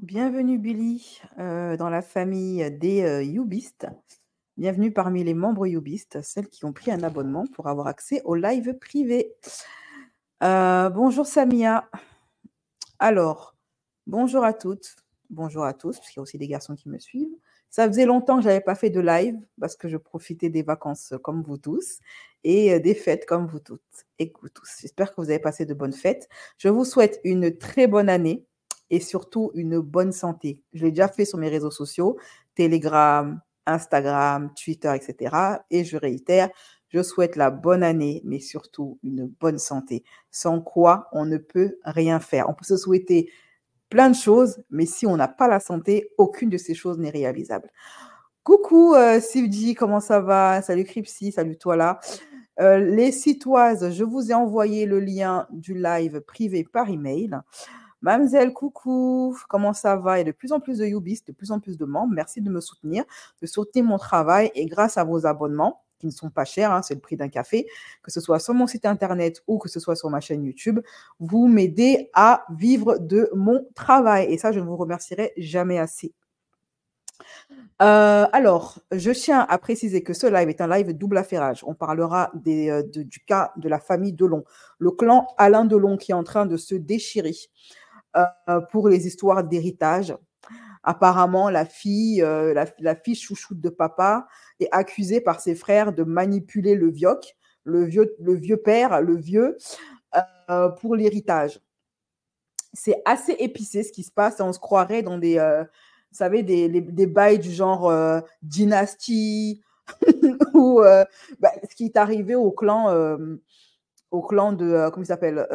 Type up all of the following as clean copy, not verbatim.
Bienvenue Billy dans la famille des Youbistes. Bienvenue parmi les membres Youbistes, celles qui ont pris un abonnement pour avoir accès au live privé. Bonjour Samia. Alors, bonjour à toutes, bonjour à tous, parce qu'il y a aussi des garçons qui me suivent. Ça faisait longtemps que je n'avais pas fait de live parce que je profitais des vacances comme vous tous et des fêtes comme vous toutes et vous tous. J'espère que vous avez passé de bonnes fêtes. Je vous souhaite une très bonne année et surtout une bonne santé. Je l'ai déjà fait sur mes réseaux sociaux, Telegram, Instagram, Twitter, etc. Et je réitère, je souhaite la bonne année, mais surtout une bonne santé. Sans quoi, on ne peut rien faire. On peut se souhaiter plein de choses, mais si on n'a pas la santé, aucune de ces choses n'est réalisable. Coucou Sivji, comment ça va? Salut Cripsy, salut toi là. Les citoises, je vous ai envoyé le lien du live privé par email. Mamzelle, coucou, comment ça va? Il y a de plus en plus de Youbistes, de plus en plus de membres. Merci de me soutenir, de soutenir mon travail et grâce à vos abonnements, qui ne sont pas chers, hein, c'est le prix d'un café, que ce soit sur mon site internet ou que ce soit sur ma chaîne YouTube, vous m'aidez à vivre de mon travail. Et ça, je ne vous remercierai jamais assez. Alors, je tiens à préciser que ce live est un live double affairage. On parlera du cas de la famille Delon, le clan Alain Delon qui est en train de se déchirer pour les histoires d'héritage. Apparemment, la fille chouchoute de papa est accusée par ses frères de manipuler le vieux père, pour l'héritage. C'est assez épicé ce qui se passe et on se croirait dans des, vous savez, des bails du genre dynastie ou ce qui est arrivé au clan de, comment il s'appelle,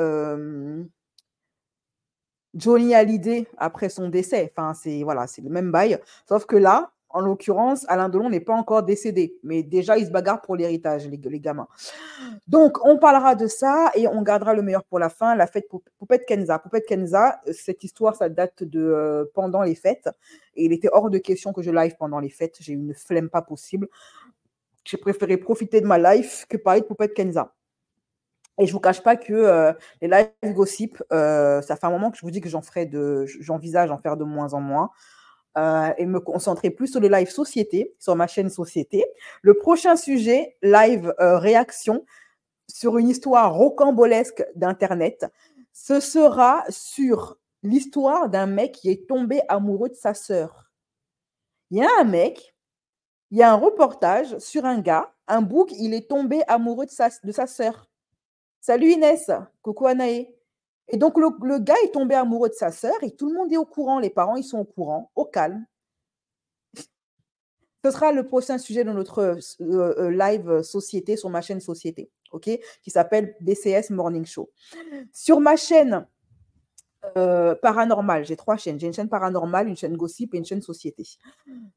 Johnny Hallyday après son décès. Enfin, c'est le même bail. Sauf que là, en l'occurrence, Alain Delon n'est pas encore décédé. Mais déjà, il se bagarre pour l'héritage, les gamins. Donc, on parlera de ça et on gardera le meilleur pour la fin. La fête Poupette Kenza. Poupette Kenza, cette histoire, ça date de pendant les fêtes. Et il était hors de question que je live pendant les fêtes. J'ai eu une flemme pas possible. J'ai préféré profiter de ma life que parler de Poupette Kenza. Et je ne vous cache pas que les live gossip, ça fait un moment que je vous dis que j'envisage en faire de moins en moins et me concentrer plus sur les live société, sur ma chaîne société. Le prochain sujet, live réaction sur une histoire rocambolesque d'Internet, ce sera sur l'histoire d'un mec qui est tombé amoureux de sa sœur. Il y a un mec, il y a un reportage sur un gars, un bouc, il est tombé amoureux de sa sœur. Salut Inès, coucou Anaé. Et donc, le gars est tombé amoureux de sa sœur et tout le monde est au courant. Les parents, ils sont au courant, au calme. Ce sera le prochain sujet de notre live société sur ma chaîne société, ok, qui s'appelle DCS Morning Show. Sur ma chaîne paranormale, j'ai 3 chaînes. J'ai une chaîne paranormale, une chaîne gossip et une chaîne société.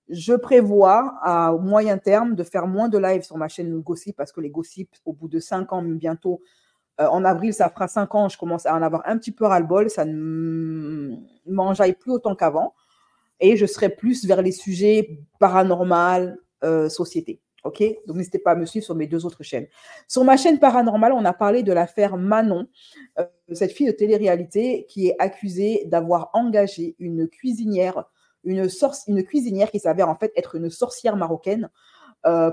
Je prévois à moyen terme de faire moins de live sur ma chaîne gossip parce que les gossips, au bout de 5 ans, bientôt, en avril, ça fera 5 ans, je commence à en avoir un petit peu ras-le-bol. Ça ne m'enjaille plus autant qu'avant. Et je serai plus vers les sujets paranormal, société. OK? Donc, n'hésitez pas à me suivre sur mes 2 autres chaînes. Sur ma chaîne paranormale, on a parlé de l'affaire Manon, cette fille de télé-réalité qui est accusée d'avoir engagé une cuisinière qui s'avère en fait être une sorcière marocaine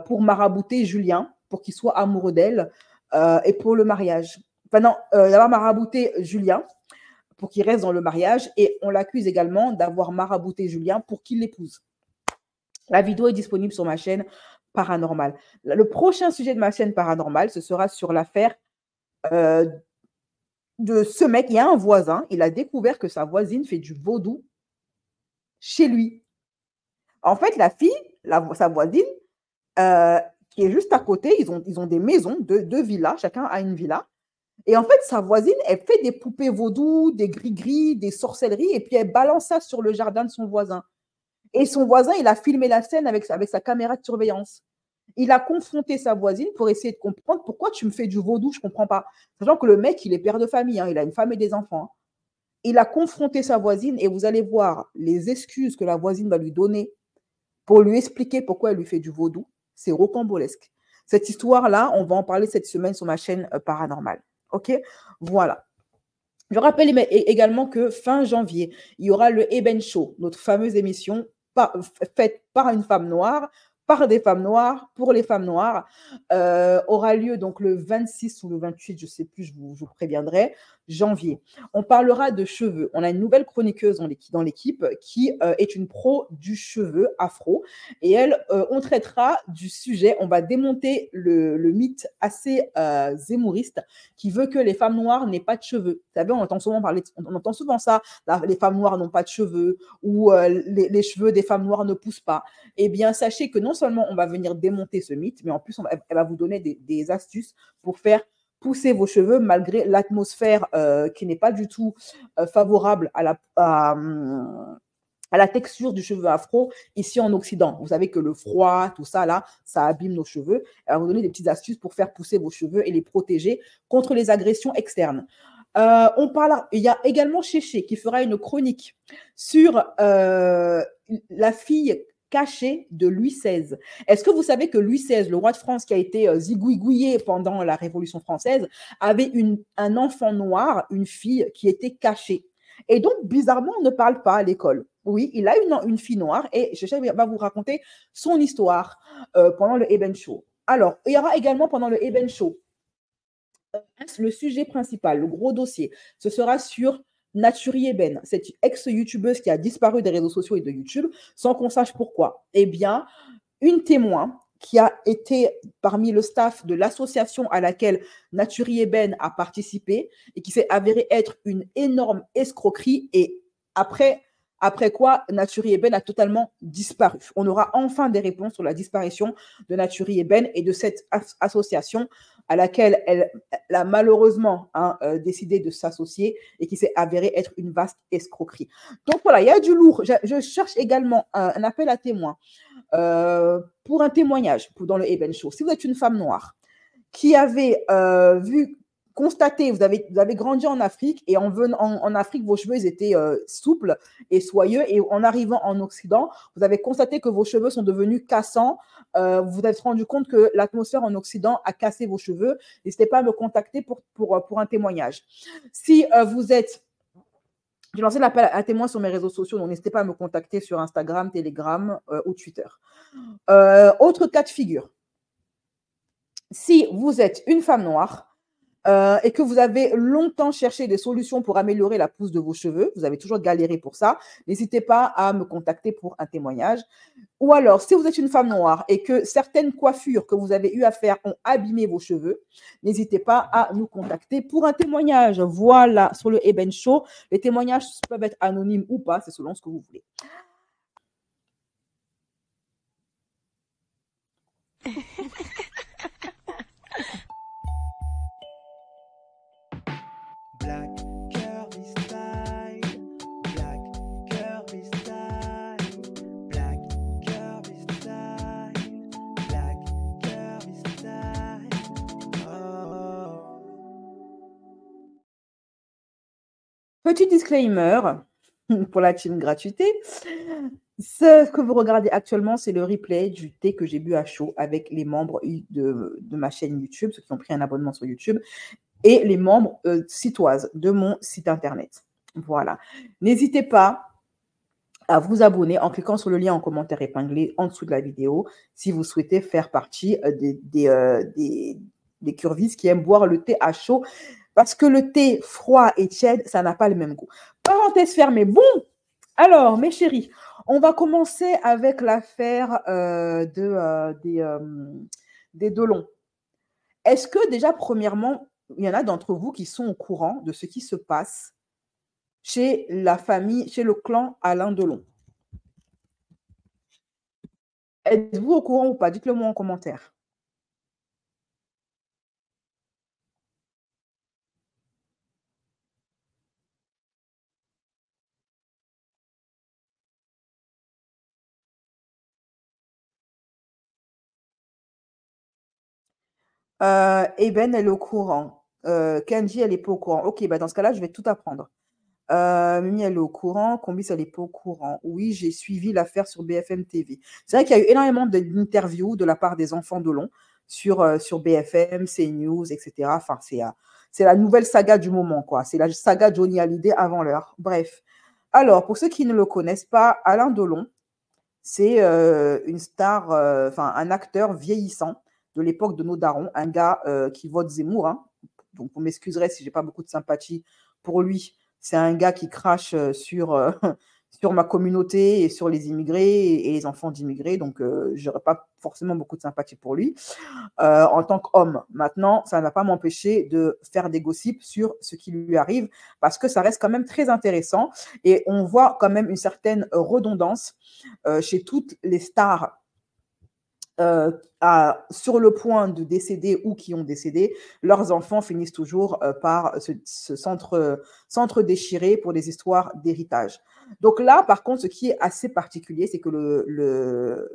pour marabouter Julien, pour qu'il soit amoureux d'elle et pour le mariage. Enfin non, d'avoir marabouté Julien pour qu'il reste dans le mariage et on l'accuse également d'avoir marabouté Julien pour qu'il l'épouse. La vidéo est disponible sur ma chaîne paranormale. Le prochain sujet de ma chaîne paranormale, ce sera sur l'affaire de ce mec. Il y a un voisin, il a découvert que sa voisine fait du vaudou chez lui. En fait, la fille, sa voisine, qui est juste à côté, ils ont des maisons, 2 villas, chacun a une villa. Et en fait, sa voisine, elle fait des poupées vaudou, des gris-gris, des sorcelleries, et puis elle balance ça sur le jardin de son voisin. Et son voisin, il a filmé la scène avec sa caméra de surveillance. Il a confronté sa voisine pour essayer de comprendre pourquoi tu me fais du vaudou, je ne comprends pas. Sachant que le mec, il est père de famille, hein, il a une femme et des enfants. Hein. Il a confronté sa voisine et vous allez voir les excuses que la voisine va lui donner pour lui expliquer pourquoi elle lui fait du vaudou. C'est rocambolesque. Cette histoire-là, on va en parler cette semaine sur ma chaîne paranormale. OK? Voilà. Je rappelle également que fin janvier, il y aura le Eben Show, notre fameuse émission faite par une femme noire, par des femmes noires, pour les femmes noires, aura lieu donc le 26 ou le 28, je ne sais plus, je vous préviendrai, janvier. On parlera de cheveux. On a une nouvelle chroniqueuse dans l'équipe qui est une pro du cheveu afro. Et elle, on traitera du sujet, on va démonter le mythe assez zémouriste qui veut que les femmes noires n'aient pas de cheveux. Vous savez, on entend souvent ça, les femmes noires n'ont pas de cheveux ou les cheveux des femmes noires ne poussent pas. Eh bien, sachez que non seulement on va venir démonter ce mythe, mais en plus, elle va vous donner des astuces pour faire pousser vos cheveux malgré l'atmosphère qui n'est pas du tout favorable à la texture du cheveu afro ici en Occident. Vous savez que le froid, tout ça, là, ça abîme nos cheveux. Elle va vous donner des petites astuces pour faire pousser vos cheveux et les protéger contre les agressions externes. Il y a également Chéché qui fera une chronique sur la fille cachée de Louis XVI. Est-ce que vous savez que Louis XVI, le roi de France qui a été zigouigouillé pendant la Révolution française, avait un enfant noir, une fille qui était cachée? Et donc, bizarrement, on ne parle pas à l'école. Oui, il a une fille noire et Chéché va vous raconter son histoire pendant le Eben Show. Alors, il y aura également pendant le Eben Show le sujet principal, le gros dossier, ce sera sur Naturi Eben, cette ex-youtubeuse qui a disparu des réseaux sociaux et de YouTube sans qu'on sache pourquoi. Eh bien, une témoin qui a été parmi le staff de l'association à laquelle Naturi Eben a participé et qui s'est avérée être une énorme escroquerie et après quoi Naturi Eben a totalement disparu. On aura enfin des réponses sur la disparition de Naturi Eben et de cette association à laquelle elle a malheureusement décidé de s'associer et qui s'est avérée être une vaste escroquerie. Donc voilà, il y a du lourd. Je cherche également un appel à témoins pour un témoignage dans le Eben Show. Si vous êtes une femme noire qui avait constaté, vous avez grandi en Afrique et en Afrique, vos cheveux ils étaient souples et soyeux et en arrivant en Occident, vous avez constaté que vos cheveux sont devenus cassants. Vous vous êtes rendu compte que l'atmosphère en Occident a cassé vos cheveux. N'hésitez pas à me contacter pour un témoignage. Si vous êtes j'ai lancé l'appel à témoins sur mes réseaux sociaux, donc n'hésitez pas à me contacter sur Instagram, Telegram ou Twitter. Autre cas de figure. Si vous êtes une femme noire et que vous avez longtemps cherché des solutions pour améliorer la pousse de vos cheveux, vous avez toujours galéré pour ça, n'hésitez pas à me contacter pour un témoignage. Ou alors, si vous êtes une femme noire et que certaines coiffures que vous avez eu à faire ont abîmé vos cheveux, n'hésitez pas à nous contacter pour un témoignage. Voilà, sur le Eben Show, les témoignages peuvent être anonymes ou pas, c'est selon ce que vous voulez. Black curvy style, black curvy style, black curvy style, black curvy style. Oh. Petit disclaimer pour la team gratuité. Ce que vous regardez actuellement, c'est le replay du thé que j'ai bu à chaud avec les membres de ma chaîne YouTube, ceux qui ont pris un abonnement sur YouTube, et les membres citoises de mon site internet. Voilà. N'hésitez pas à vous abonner en cliquant sur le lien en commentaire épinglé en dessous de la vidéo si vous souhaitez faire partie des curvis qui aiment boire le thé à chaud parce que le thé froid et tiède, ça n'a pas le même goût. Parenthèse fermée. Bon, alors, mes chéris, on va commencer avec l'affaire des Delon. Est-ce que déjà, premièrement, il y en a d'entre vous qui sont au courant de ce qui se passe chez la famille, chez le clan Alain Delon? Êtes-vous au courant ou pas? Dites-le moi en commentaire. Eben, elle est au courant. Kenji, elle n'est pas au courant. Ok, bah dans ce cas-là, je vais tout apprendre. Mimi, elle est au courant. Combis, elle n'est pas au courant. Oui, j'ai suivi l'affaire sur BFM TV. C'est vrai qu'il y a eu énormément d'interviews de la part des enfants Delon. sur BFM, CNews, etc. Enfin, c'est la nouvelle saga du moment, quoi. C'est la saga Johnny Hallyday avant l'heure. Bref. Alors, pour ceux qui ne le connaissent pas, Alain Delon, c'est une star, enfin un acteur vieillissant de l'époque de nos darons, un gars qui vote Zemmour, hein. Donc vous m'excuserez si j'ai pas beaucoup de sympathie pour lui. C'est un gars qui crache sur ma communauté et sur les immigrés et les enfants d'immigrés, donc j'aurais pas forcément beaucoup de sympathie pour lui en tant qu'homme. Maintenant, ça ne va pas m'empêcher de faire des gossips sur ce qui lui arrive parce que ça reste quand même très intéressant et on voit quand même une certaine redondance chez toutes les stars sur le point de décéder ou qui ont décédé, leurs enfants finissent toujours par se s'entre-déchirer pour des histoires d'héritage. Donc là, par contre, ce qui est assez particulier, c'est que le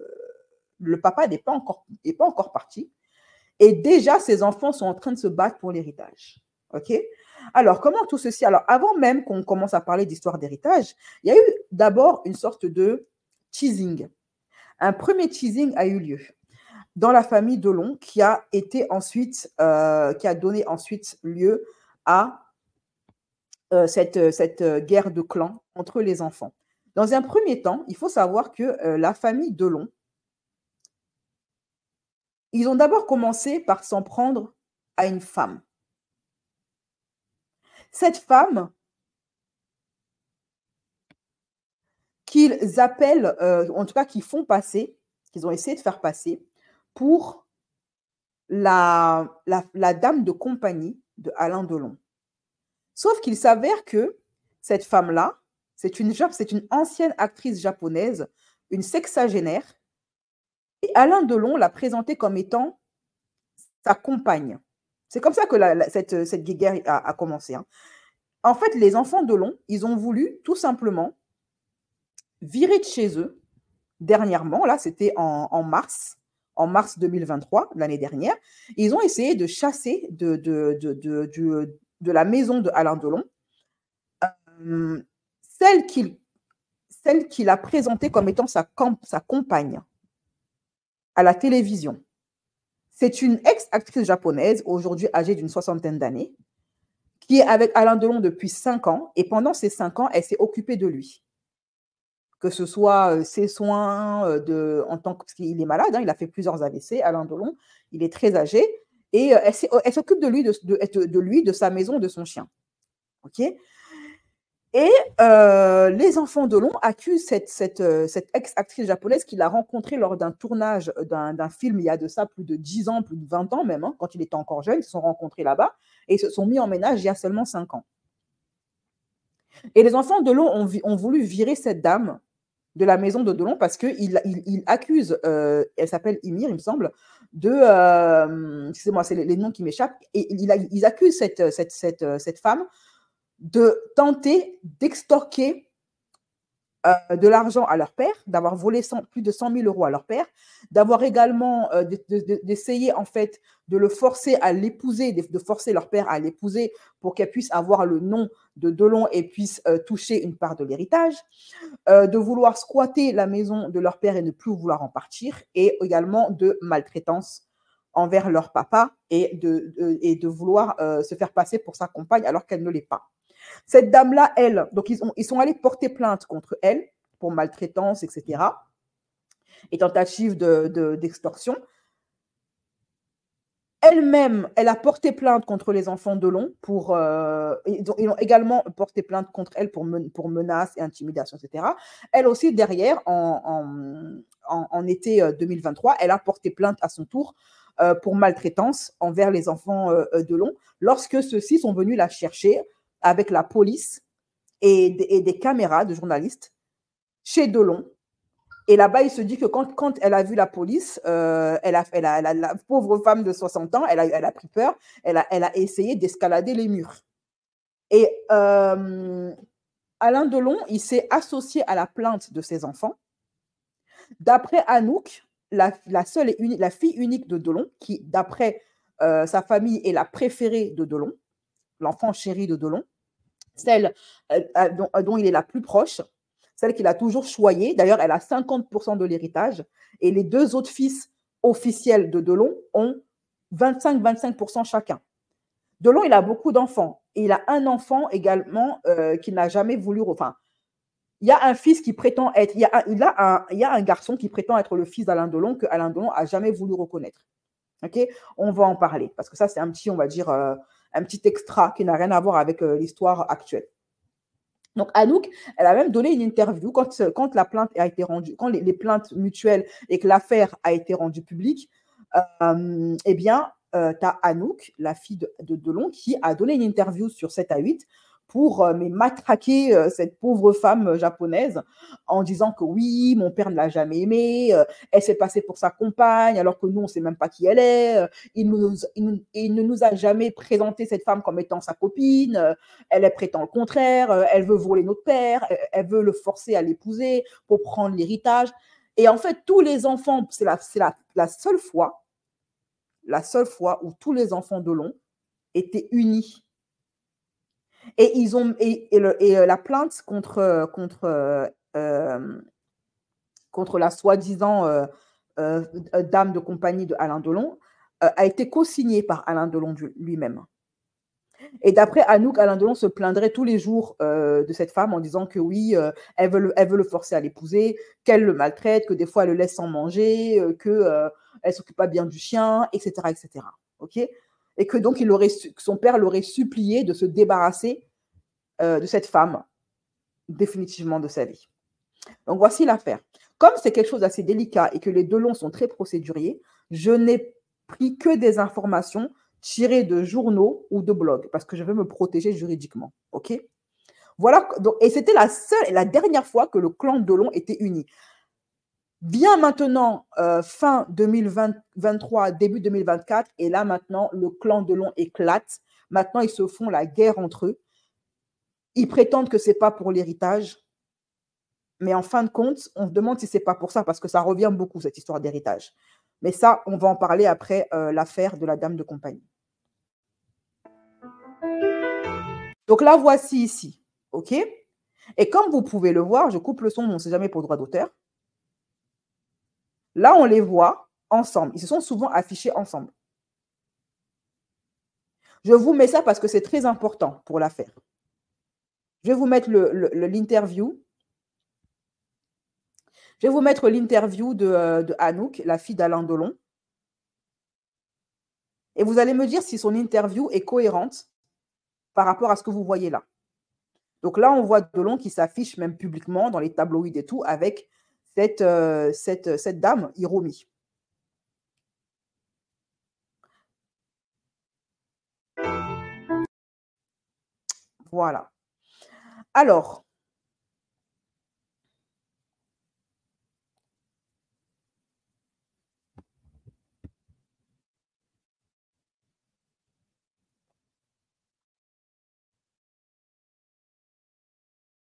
papa n'est pas encore parti. Et déjà, ses enfants sont en train de se battre pour l'héritage. OK? Alors, comment tout ceci? Alors, avant même qu'on commence à parler d'histoire d'héritage, il y a eu d'abord une sorte de teasing. Un premier teasing a eu lieu dans la famille Delon qui a donné ensuite lieu à cette guerre de clans entre les enfants. Dans un premier temps, il faut savoir que la famille Delon, ils ont d'abord commencé par s'en prendre à une femme. Cette femme qu'ils appellent, en tout cas qu'ils font passer, qu'ils ont essayé de faire passer pour la dame de compagnie de Alain Delon. Sauf qu'il s'avère que cette femme-là, c'est une ancienne actrice japonaise, une sexagénaire, et Alain Delon l'a présentée comme étant sa compagne. C'est comme ça que cette guéguerre a commencé, hein. En fait, les enfants Delon, ils ont voulu tout simplement virer de chez eux dernièrement, là c'était en mars 2023, l'année dernière. Ils ont essayé de chasser de la maison de Alain Delon celle qu'il a présentée comme étant sa compagne à la télévision. C'est une ex-actrice japonaise, aujourd'hui âgée d'une 60aine d'années, qui est avec Alain Delon depuis 5 ans, et pendant ces 5 ans, elle s'est occupée de lui. Que ce soit ses soins, parce qu'il est malade, hein, il a fait plusieurs AVC, Alain Delon, il est très âgé, et elle s'occupe de lui, de sa maison, de son chien. OK? Et les enfants Delon accusent cette ex-actrice japonaise qu'il a rencontrée lors d'un tournage d'un film il y a de ça plus de 10 ans, plus de 20 ans même, hein, quand il était encore jeune. Ils se sont rencontrés là-bas et ils se sont mis en ménage il y a seulement 5 ans. Et les enfants Delon ont voulu virer cette dame de la maison de Delon parce qu'il accuse, elle s'appelle Ymir, il me semble, excusez-moi, c'est les noms qui m'échappent, et ils accusent cette femme de tenter d'extorquer de l'argent à leur père, d'avoir volé plus de 100 000 € à leur père, d'avoir également d'essayer en fait de le forcer à l'épouser, de forcer leur père à l'épouser pour qu'elle puisse avoir le nom de Delon et puisse toucher une part de l'héritage, de vouloir squatter la maison de leur père et ne plus vouloir en partir, et également de maltraitance envers leur papa et de vouloir se faire passer pour sa compagne alors qu'elle ne l'est pas. Cette dame-là, elle, donc ils sont allés porter plainte contre elle pour maltraitance, etc. et tentative d'extorsion. Elle-même, elle a porté plainte contre les enfants Delon ils ont également porté plainte contre elle pour menaces et intimidation, etc. Elle aussi, derrière, en été 2023, elle a porté plainte à son tour pour maltraitance envers les enfants Delon lorsque ceux-ci sont venus la chercher avec la police et des caméras de journalistes chez Delon. Et là-bas, il se dit que quand elle a vu la police, la pauvre femme de 60 ans, elle a pris peur, elle a essayé d'escalader les murs. Et Alain Delon, il s'est associé à la plainte de ses enfants. D'après Anouk, la fille unique de Delon, qui, d'après sa famille, est la préférée de Delon, l'enfant chéri de Delon, celle dont il est la plus proche, celle qu'il a toujours choyée. D'ailleurs, elle a 50% de l'héritage. Et les 2 autres fils officiels de Delon ont 25% chacun. Delon, il a beaucoup d'enfants. Et il a un enfant également qui n'a jamais voulu... Enfin, il y a un fils qui prétend être... Il y a un garçon qui prétend être le fils d'Alain Delon que Alain Delon n'a jamais voulu reconnaître. OK? On va en parler. Parce que ça, c'est un petit, on va dire, un petit extra qui n'a rien à voir avec l'histoire actuelle. Donc, Anouk, elle a même donné une interview quand la plainte a été rendue, quand les plaintes mutuelles et que l'affaire a été rendue publique, eh bien, tu as Anouk, la fille de Delon, qui a donné une interview sur 7 à 8 pour matraquer cette pauvre femme japonaise en disant que oui, mon père ne l'a jamais aimée, elle s'est passée pour sa compagne alors que nous, on ne sait même pas qui elle est, il ne nous a jamais présenté cette femme comme étant sa copine, elle prétend le contraire, elle veut voler notre père, elle veut le forcer à l'épouser pour prendre l'héritage. Et en fait, tous les enfants, c'est la seule fois où tous les enfants Delon étaient unis. Et la plainte contre la soi-disant dame de compagnie de Alain Delon a été co-signée par Alain Delon lui-même. Et d'après Anouk, Alain Delon se plaindrait tous les jours de cette femme en disant que oui, elle veut le forcer à l'épouser, qu'elle le maltraite, que des fois elle le laisse sans manger, qu'elle ne s'occupe pas bien du chien, etc. etc. Okay, et que donc son père l'aurait supplié de se débarrasser de cette femme définitivement de sa vie. Donc voici l'affaire. Comme c'est quelque chose d'assez délicat et que les Delon sont très procéduriers, je n'ai pris que des informations tirées de journaux ou de blogs parce que je veux me protéger juridiquement. Ok ? Voilà. Donc, et c'était la seule et la dernière fois que le clan Delon était uni. Vient maintenant fin 2023, début 2024, et là maintenant, le clan Delon éclate. Maintenant, ils se font la guerre entre eux. Ils prétendent que ce n'est pas pour l'héritage. Mais en fin de compte, on se demande si ce n'est pas pour ça, parce que ça revient beaucoup, cette histoire d'héritage. Mais ça, on va en parler après l'affaire de la dame de compagnie. Donc là, voici ici. OK ? Et comme vous pouvez le voir, je coupe le son, on ne sait jamais pour droit d'auteur. Là, on les voit ensemble. Ils se sont souvent affichés ensemble. Je vous mets ça parce que c'est très important pour l'affaire. Je vais vous mettre l'interview. Je vais vous mettre l'interview de Anouk, la fille d'Alain Delon. Et vous allez me dire si son interview est cohérente par rapport à ce que vous voyez là. Donc là, on voit Delon qui s'affiche même publiquement dans les tabloïds et tout avec cette dame, Hiromi. Voilà. Alors,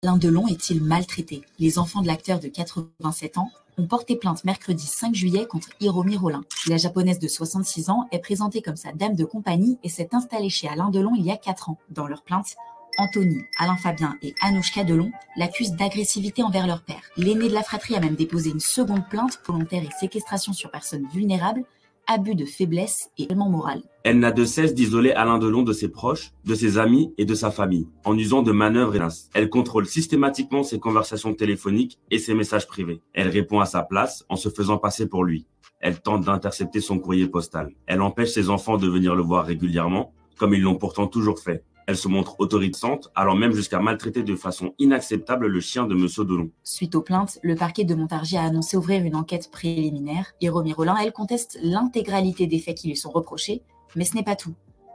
Alain Delon est-il maltraité? Les enfants de l'acteur de 87 ans ont porté plainte mercredi 5 juillet contre Hiromi Rollin. La japonaise de 66 ans est présentée comme sa dame de compagnie et s'est installée chez Alain Delon il y a 4 ans. Dans leur plainte, Anthony, Alain Fabien et Anouchka Delon l'accusent d'agressivité envers leur père. L'aîné de la fratrie a même déposé une seconde plainte, volontaire et séquestration sur personnes vulnérables, abus de faiblesse et élément moral. Elle n'a de cesse d'isoler Alain Delon de ses proches, de ses amis et de sa famille, en usant de manœuvres et d'ins. Elle contrôle systématiquement ses conversations téléphoniques et ses messages privés. Elle répond à sa place en se faisant passer pour lui. Elle tente d'intercepter son courrier postal. Elle empêche ses enfants de venir le voir régulièrement, comme ils l'ont pourtant toujours fait. Elle se montre autorisante, allant même jusqu'à maltraiter de façon inacceptable le chien de Monsieur Delon. Suite aux plaintes, le parquet de Montargis a annoncé ouvrir une enquête préliminaire. Hiromi Rollin, elle, conteste l'intégralité des faits qui lui sont reprochés, mais ce n'est pas tout.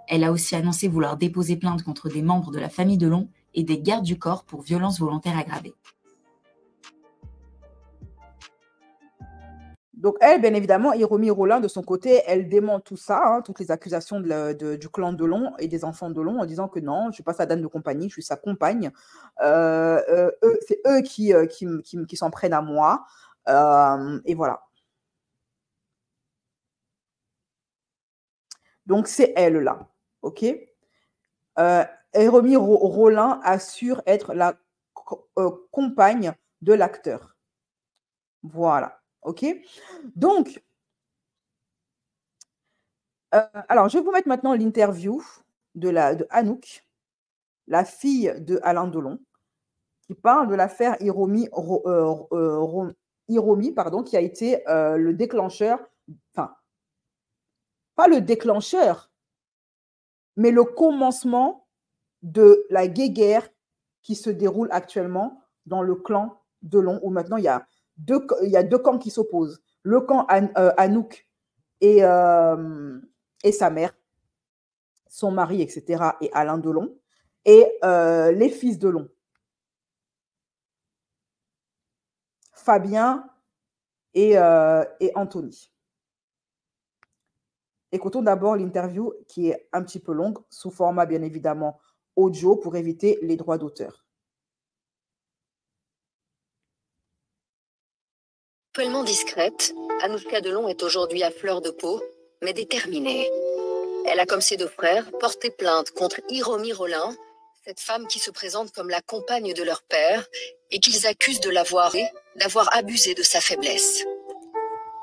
Elle a aussi annoncé vouloir déposer plainte contre des membres de la famille Delon et des gardes du corps pour violences volontaires aggravées. Donc elle, bien évidemment, Hiromi Rollin, de son côté, elle dément tout ça, hein, toutes les accusations du clan Delon et des enfants Delon, en disant que non, je ne suis pas sa dame de compagnie, je suis sa compagne. C'est eux qui s'en prennent à moi. Et voilà. Donc c'est elle là, ok. Hiromi Rollin assure être la compagne de l'acteur. Voilà. OK? Donc, Alors, je vais vous mettre maintenant l'interview de Anouk, la fille de Alain Delon, qui parle de l'affaire Hiromi, pardon, qui a été le déclencheur, enfin, pas le déclencheur, mais le commencement de la guéguerre qui se déroule actuellement dans le clan Delon, où maintenant il y a deux camps qui s'opposent. Le camp Anouk et sa mère, son mari, etc., et Alain Delon, et les fils Delon. Fabien et Anthony. Écoutons d'abord l'interview qui est un petit peu longue, sous format bien évidemment audio pour éviter les droits d'auteur. Actuellement discrète, Anouchka Delon est aujourd'hui à fleur de peau, mais déterminée. Elle a, comme ses deux frères, porté plainte contre Hiromi Rollin, cette femme qui se présente comme la compagne de leur père et qu'ils accusent de l'avoir abusé de sa faiblesse.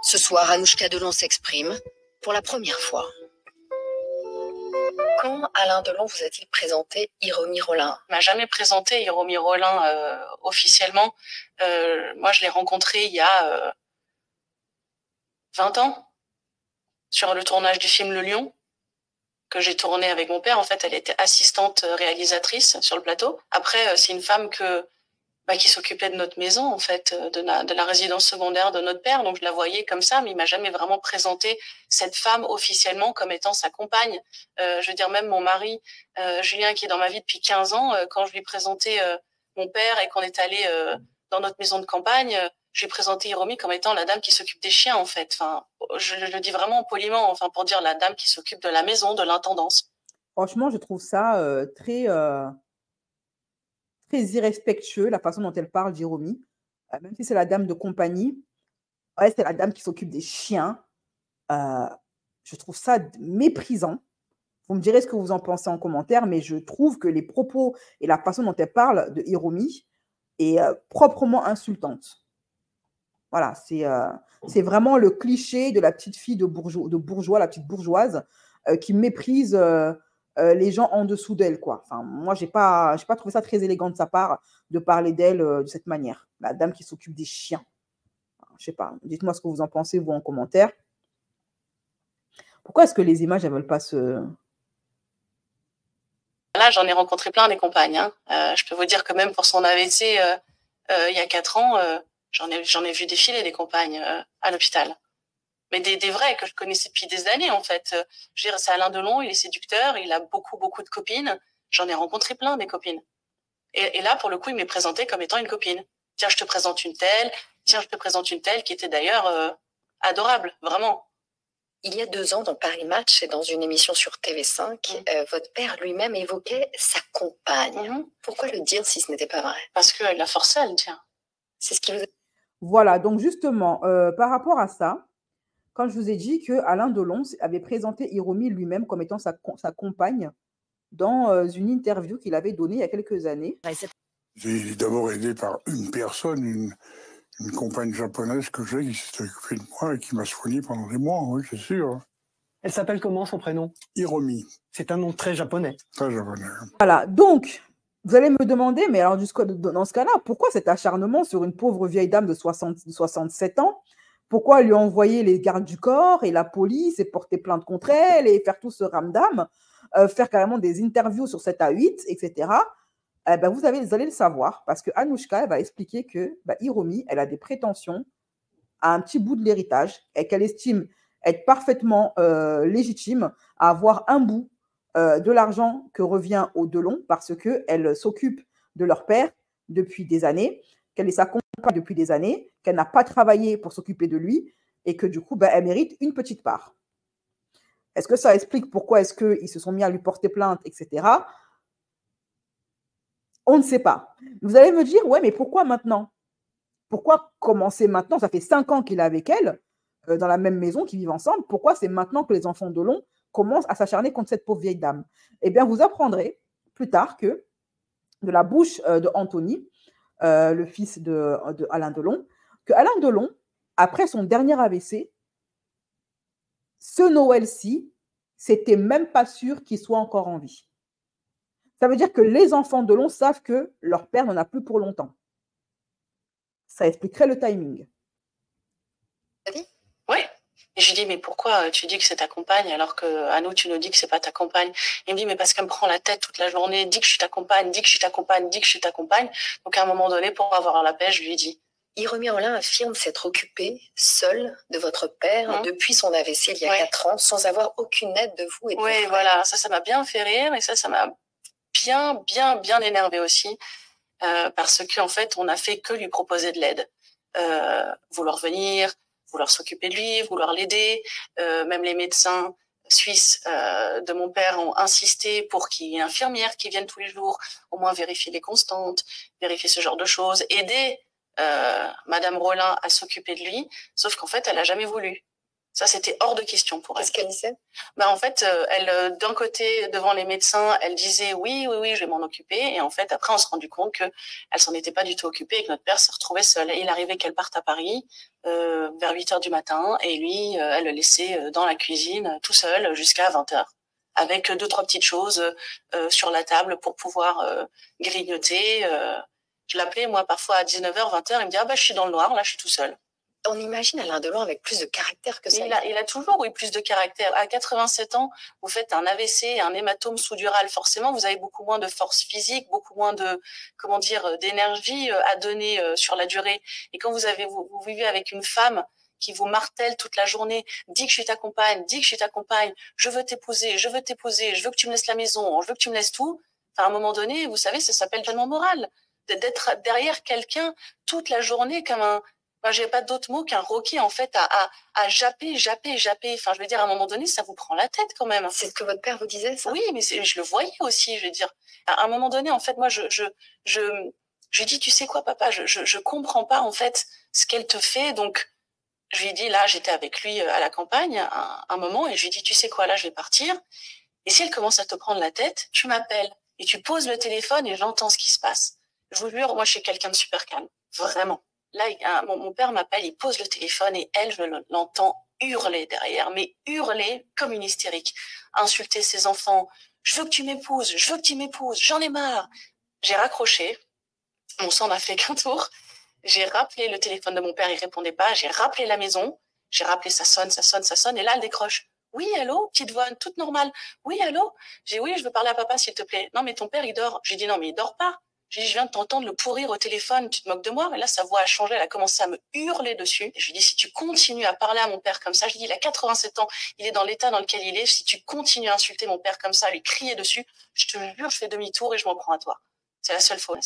Ce soir, Anouchka Delon s'exprime pour la première fois. Quand Alain Delon vous a-t-il présenté Hiromi Rollin? Il m'a jamais présenté Hiromi Rollin officiellement. Moi, je l'ai rencontré il y a 20 ans sur le tournage du film Le Lion que j'ai tourné avec mon père. En fait, elle était assistante réalisatrice sur le plateau. Après, c'est une femme qui s'occupait de notre maison, en fait, de la résidence secondaire de notre père. Donc, je la voyais comme ça, mais il m'a jamais vraiment présenté cette femme officiellement comme étant sa compagne. Je veux dire, même mon mari, Julien, qui est dans ma vie depuis 15 ans, quand je lui présentais mon père et qu'on est allé dans notre maison de campagne, je lui ai présenté Hiromi comme étant la dame qui s'occupe des chiens, en fait. Enfin, je le dis vraiment poliment, enfin, pour dire la dame qui s'occupe de la maison, de l'intendance. Franchement, je trouve ça très irrespectueux, la façon dont elle parle d'Hiromi. Même si c'est la dame de compagnie, ouais, c'est la dame qui s'occupe des chiens. Je trouve ça méprisant. Vous me direz ce que vous en pensez en commentaire, mais je trouve que les propos et la façon dont elle parle de Hiromi est proprement insultante. Voilà, c'est vraiment le cliché de la petite fille de bourgeois, la petite bourgeoise, qui méprise les gens en dessous d'elle, quoi. Enfin, moi, j'ai pas trouvé ça très élégant de sa part de parler d'elle de cette manière. La dame qui s'occupe des chiens. Enfin, je sais pas. Dites-moi ce que vous en pensez, vous, en commentaire. Pourquoi est-ce que les images, elles veulent pas se... Là, j'en ai rencontré plein des compagnes. Hein. Je peux vous dire que même pour son AVC, il y a 4 ans, j'en ai vu défiler des compagnes à l'hôpital. Mais des vrais que je connaissais depuis des années, en fait. Je veux dire, c'est Alain Delon, il est séducteur, il a beaucoup de copines. J'en ai rencontré plein, des copines. Et là, pour le coup, il m'est présenté comme étant une copine. Tiens, je te présente une telle. Tiens, je te présente une telle qui était d'ailleurs adorable, vraiment. Il y a 2 ans, dans Paris Match et dans une émission sur TV5, votre père lui-même évoquait sa compagne. Pourquoi le dire si ce n'était pas vrai? Parce qu'elle l'a forcé à le dire. C'est ce qui vous... Voilà, donc justement, par rapport à ça, quand je vous ai dit que Alain Delon avait présenté Hiromi lui-même comme étant sa compagne dans une interview qu'il avait donnée il y a quelques années. J'ai d'abord aidé par une personne, une compagne japonaise que j'ai qui s'est occupée de moi et qui m'a soigné pendant des mois, oui, c'est sûr. Elle s'appelle comment, son prénom? Hiromi. C'est un nom très japonais. Très japonais. Voilà, donc, vous allez me demander, mais alors dans ce cas-là, pourquoi cet acharnement sur une pauvre vieille dame de 67 ans? Pourquoi lui envoyer les gardes du corps et la police et porter plainte contre elle et faire tout ce ramdam, faire carrément des interviews sur 7 à 8, etc. Vous allez le savoir, parce que Anouchka, elle va expliquer que Hiromi, elle a des prétentions à un petit bout de l'héritage et qu'elle estime être parfaitement légitime à avoir un bout de l'argent que revient aux Delon parce qu'elle s'occupe de leur père depuis des années, qu'elle est sa compagne depuis des années, qu'elle n'a pas travaillé pour s'occuper de lui et que du coup, elle mérite une petite part. Est-ce que ça explique pourquoi est-ce qu'ils se sont mis à lui porter plainte, etc. On ne sait pas. Vous allez me dire, ouais, mais pourquoi maintenant? Pourquoi commencer maintenant? Ça fait 5 ans qu'il est avec elle, dans la même maison, qu'ils vivent ensemble. Pourquoi c'est maintenant que les enfants Delon commencent à s'acharner contre cette pauvre vieille dame? Eh bien, vous apprendrez plus tard que, de la bouche de Anthony, le fils de Alain Delon, que Alain Delon, après son dernier AVC, ce Noël-ci, c'était même pas sûr qu'il soit encore en vie. Ça veut dire que les enfants de Delon savent que leur père n'en a plus pour longtemps. Ça expliquerait le timing. Oui. Et je lui dis, mais pourquoi tu dis que c'est ta compagne alors qu'à nous, tu nous dis que c'est pas ta compagne? Il me dit, mais parce qu'elle me prend la tête toute la journée, dit que je suis ta compagne, dit que je suis ta compagne, dit que je suis ta compagne. Donc à un moment donné, pour avoir la paix, je lui ai dit. Hiromi Rollin affirme s'être occupée seule de votre père depuis son AVC il y a 4 ans, sans avoir aucune aide de vous et de vos frères. Voilà, ça m'a bien fait rire et ça m'a bien énervé aussi, parce qu'en fait, on n'a fait que lui proposer de l'aide. Vouloir venir, vouloir s'occuper de lui, vouloir l'aider. Même les médecins suisses de mon père ont insisté pour qu'il y ait une infirmière qui vienne tous les jours, au moins vérifier les constantes, vérifier ce genre de choses, aider Madame Rollin à s'occuper de lui, sauf qu'en fait, elle n'a jamais voulu. Ça, c'était hors de question pour elle. Qu'est-ce qu'elle disait? En fait, elle, d'un côté, devant les médecins, elle disait oui, je vais m'en occuper. Et en fait, après, on s'est rendu compte qu'elle s'en était pas du tout occupée et que notre père se retrouvait seul. Et il arrivait qu'elle parte à Paris vers 8h du matin et lui, elle le laissait dans la cuisine tout seul jusqu'à 20h. Avec 2-3 petites choses sur la table pour pouvoir grignoter. Je l'appelais, moi, parfois à 19h, 20h. Il me dit, je suis dans le noir, là, je suis tout seul. On imagine Alain Delon avec plus de caractère que ça. Il a toujours eu plus de caractère. À 87 ans, vous faites un AVC, un hématome sous-dural. Forcément, vous avez beaucoup moins de force physique, beaucoup moins de, d'énergie à donner sur la durée. Et quand vous vivez avec une femme qui vous martèle toute la journée, dis que je suis ta compagne, je veux t'épouser, je veux que tu me laisses la maison, je veux que tu me laisses tout. Enfin, à un moment donné, vous savez, ça s'appelle tellement moral. D'être derrière quelqu'un toute la journée comme un... j'ai pas d'autre mot qu'un roquet, en fait, à japper. Enfin, je veux dire, à un moment donné, ça vous prend la tête, quand même. C'est ce que votre père vous disait, ça? Oui, mais je le voyais aussi, je veux dire. À un moment donné, en fait, moi, je lui dis, tu sais quoi, papa, je comprends pas, en fait, ce qu'elle te fait. Donc, je lui ai dit, là, j'étais avec lui à la campagne, un moment, et je lui ai dit, tu sais quoi, là, je vais partir. Et si elle commence à te prendre la tête, tu m'appelles. Et tu poses le téléphone et j'entends ce qui se passe. Je vous jure, moi, je suis quelqu'un de super calme. Vraiment. Là, mon père m'appelle, il pose le téléphone et elle, je l'entends hurler derrière, mais hurler comme une hystérique. Insulter ses enfants. Je veux que tu m'épouses, j'en ai marre. J'ai raccroché. Mon sang n'a fait qu'un tour. J'ai rappelé le téléphone de mon père, il répondait pas. J'ai rappelé la maison. J'ai rappelé, ça sonne. Et là, elle décroche. Oui, allô, petite voix toute normale. Oui, allô. J'ai oui, je veux parler à papa, s'il te plaît. Non, mais ton père, il dort. J'ai dit non, mais il dort pas. J'ai dit, je viens de t'entendre le pourrir au téléphone, tu te moques de moi? Et là, sa voix a changé, elle a commencé à me hurler dessus. Et je lui ai dit, si tu continues à parler à mon père comme ça, je lui ai dit, il a 87 ans, il est dans l'état dans lequel il est, si tu continues à insulter mon père comme ça, à lui crier dessus, je te jure, je fais demi-tour et je m'en prends à toi. C'est la seule fois.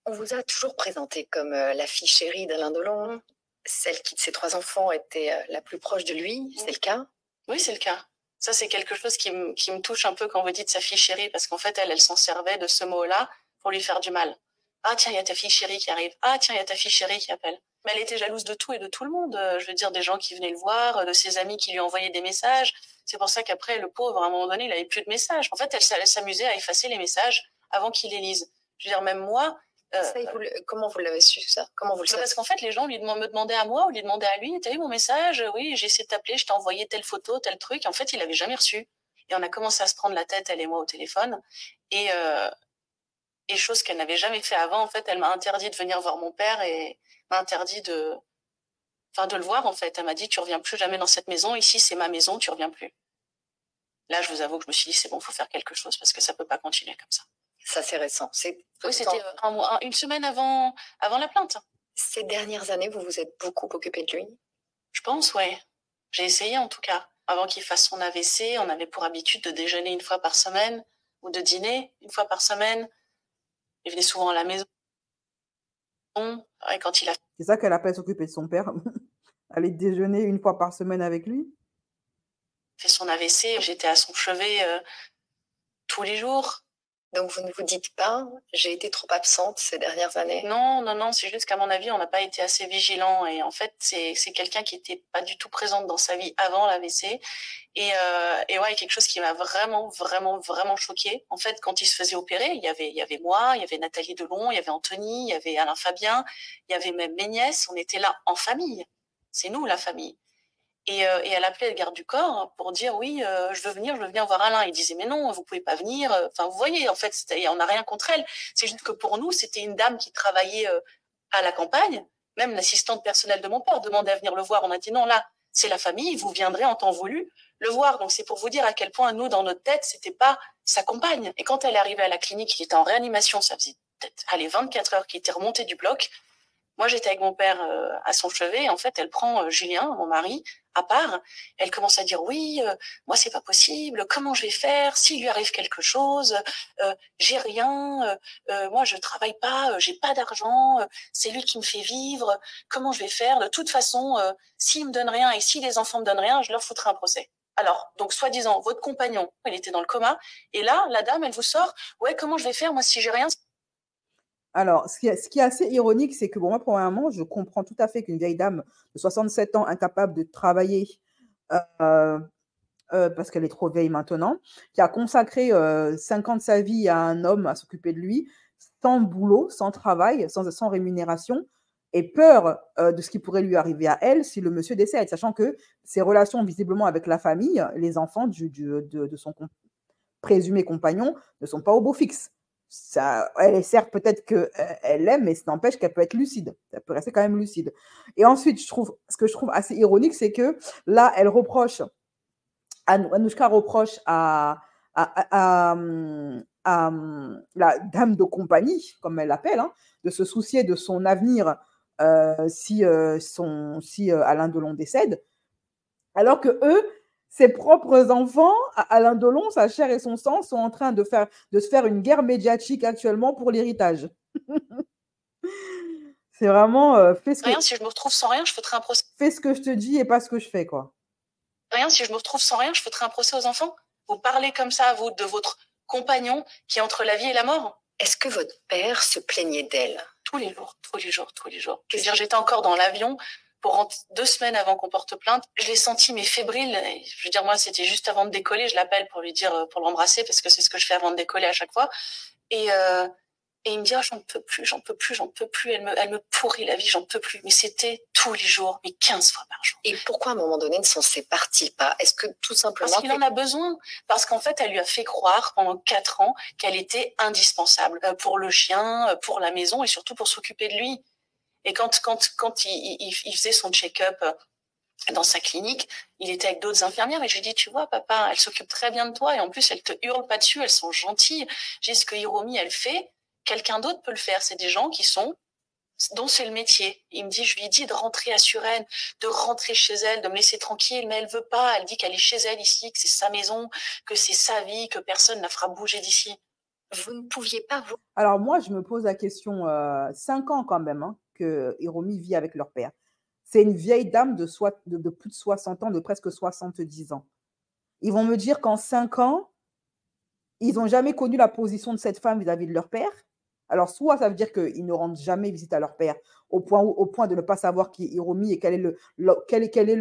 On vous a toujours présenté comme la fille chérie d'Alain Delon, celle qui, de ses 3 enfants, était la plus proche de lui, c'est le cas? Oui, c'est le cas. Ça, c'est quelque chose qui me touche un peu quand vous dites sa fille chérie, parce qu'en fait, elle s'en servait de ce mot-là pour lui faire du mal. Ah tiens, il y a ta fille chérie qui arrive. Ah tiens, il y a ta fille chérie qui appelle. Mais elle était jalouse de tout et de tout le monde. Je veux dire, des gens qui venaient le voir, de ses amis qui lui envoyaient des messages. C'est pour ça qu'après, le pauvre, à un moment donné, il avait plus de messages. En fait, elle s'amusait à effacer les messages avant qu'il les lise. Je veux dire, même moi... comment vous l'avez su, ça? Comment vous le savez? Parce qu'en fait, les gens me demandaient à moi ou lui demandaient à lui, t'as eu mon message? Oui, j'ai essayé de t'appeler, je t'ai envoyé telle photo, tel truc. En fait, il avait jamais reçu. Et on a commencé à se prendre la tête, elle et moi, au téléphone. Et chose qu'elle n'avait jamais fait avant, en fait, elle m'a interdit de venir voir mon père et m'a interdit de le voir, en fait. Elle m'a dit, tu reviens plus jamais dans cette maison, ici c'est ma maison, tu reviens plus. Là, je vous avoue que je me suis dit, c'est bon, faut faire quelque chose parce que ça peut pas continuer comme ça. Ça, c'est récent. Oui, c'était une semaine avant la plainte. Ces dernières années, vous vous êtes beaucoup occupé de lui? Je pense, ouais. J'ai essayé, en tout cas. Avant qu'il fasse son AVC, on avait pour habitude de déjeuner une fois par semaine ou de dîner une fois par semaine. Il venait souvent à la maison. Et quand il a... C'est ça qu'elle appelle s'occuper de son père. Aller déjeuner une fois par semaine avec lui. Fait son AVC, j'étais à son chevet tous les jours. Donc vous ne vous dites pas, j'ai été trop absente ces dernières années? Non, c'est juste qu'à mon avis, on n'a pas été assez vigilant. Et en fait, c'est quelqu'un qui n'était pas du tout présente dans sa vie avant l'AVC. Et ouais, quelque chose qui m'a vraiment choquée. En fait, quand il se faisait opérer, il y avait moi, il y avait Nathalie Delon, il y avait Anthony, il y avait Alain Fabien, il y avait même mes nièces. On était là en famille. C'est nous, la famille. Et elle appelait le garde du corps pour dire oui, je veux venir voir Alain. Il disait mais non, vous pouvez pas venir. Enfin, vous voyez, en fait, on n'a rien contre elle. C'est juste que pour nous, c'était une dame qui travaillait à la campagne. Même l'assistante personnelle de mon père demandait à venir le voir. On a dit non, là, c'est la famille, vous viendrez en temps voulu le voir. Donc c'est pour vous dire à quel point nous, dans notre tête, c'était pas sa compagne. Et quand elle est arrivée à la clinique, il était en réanimation, ça faisait peut-être 24 heures qu'il était remonté du bloc. Moi, j'étais avec mon père à son chevet. Et en fait, elle prend Julien, mon mari, à part. Elle commence à dire oui, moi, c'est pas possible. Comment je vais faire s'il lui arrive quelque chose? J'ai rien. Moi, je travaille pas. J'ai pas d'argent. C'est lui qui me fait vivre. Comment je vais faire? De toute façon, s'il me donne rien et si les enfants me donnent rien, je leur foutrai un procès. Alors, donc, soi-disant, votre compagnon, il était dans le coma. Et là, la dame, elle vous sort, ouais, comment je vais faire, moi, si j'ai rien? Alors, ce qui est assez ironique, c'est que bon, moi, premièrement, je comprends tout à fait qu'une vieille dame de 67 ans, incapable de travailler, parce qu'elle est trop vieille maintenant, qui a consacré 5 ans de sa vie à un homme à s'occuper de lui, sans boulot, sans travail, sans rémunération, et peur de ce qui pourrait lui arriver à elle si le monsieur décède, sachant que ses relations visiblement avec la famille, les enfants de son présumé compagnon ne sont pas au beau fixe. Ça, elle est certes peut-être qu'elle l'aime, mais ça n'empêche qu'elle peut être lucide. Elle peut rester quand même lucide. Et ensuite, ce que je trouve assez ironique, c'est que là, elle reproche, Anouchka reproche à la dame de compagnie, comme elle l'appelle, hein, de se soucier de son avenir si Alain Delon décède, alors que eux, ses propres enfants, Alain Delon, sa chair et son sang, sont en train de se faire une guerre médiatique actuellement pour l'héritage. C'est vraiment Rien, si je me retrouve sans rien, je ferai un procès. Fais ce que je te dis et pas ce que je fais, quoi. Rien, si je me retrouve sans rien, je ferai un procès aux enfants. Vous parlez comme ça, vous, de votre compagnon qui est entre la vie et la mort? Est-ce que votre père se plaignait d'elle? Tous les jours, tous les jours, tous les jours. Je veux dire, j'étais encore dans l'avion pour 2 semaines avant qu'on porte plainte. Je l'ai senti, mais fébrile. Je veux dire, moi, c'était juste avant de décoller. Je l'appelle pour lui dire, pour l'embrasser, parce que c'est ce que je fais avant de décoller à chaque fois. Et il me dit, oh, j'en peux plus, j'en peux plus, j'en peux plus. Elle me pourrit la vie, j'en peux plus. Mais c'était tous les jours, mais 15 fois par jour. Et pourquoi, à un moment donné, ne s'en sépare-t-il pas? Est-ce que tout simplement... Parce qu'il en a besoin. Parce qu'en fait, elle lui a fait croire pendant 4 ans qu'elle était indispensable pour le chien, pour la maison et surtout pour s'occuper de lui. Et quand il faisait son check-up dans sa clinique, il était avec d'autres infirmières et je lui ai dit, tu vois, papa, elle s'occupe très bien de toi et en plus, elle te hurle pas dessus, elles sont gentilles. J'ai dit, ce que Hiromi, elle fait, quelqu'un d'autre peut le faire. C'est des gens dont c'est le métier. Il me dit, je lui ai dit de rentrer à Suresnes, de rentrer chez elle, de me laisser tranquille, mais elle veut pas. Elle dit qu'elle est chez elle ici, que c'est sa maison, que c'est sa vie, que personne ne la fera bouger d'ici. Vous ne pouviez pas... Alors moi, je me pose la question, 5 ans quand même, hein, que Hiromi vit avec leur père. C'est une vieille dame de plus de 60 ans, de presque 70 ans. Ils vont me dire qu'en 5 ans, ils n'ont jamais connu la position de cette femme vis-à-vis de leur père. Alors, soit ça veut dire qu'ils ne rendent jamais visite à leur père au point de ne pas savoir qui est Hiromi et quelle est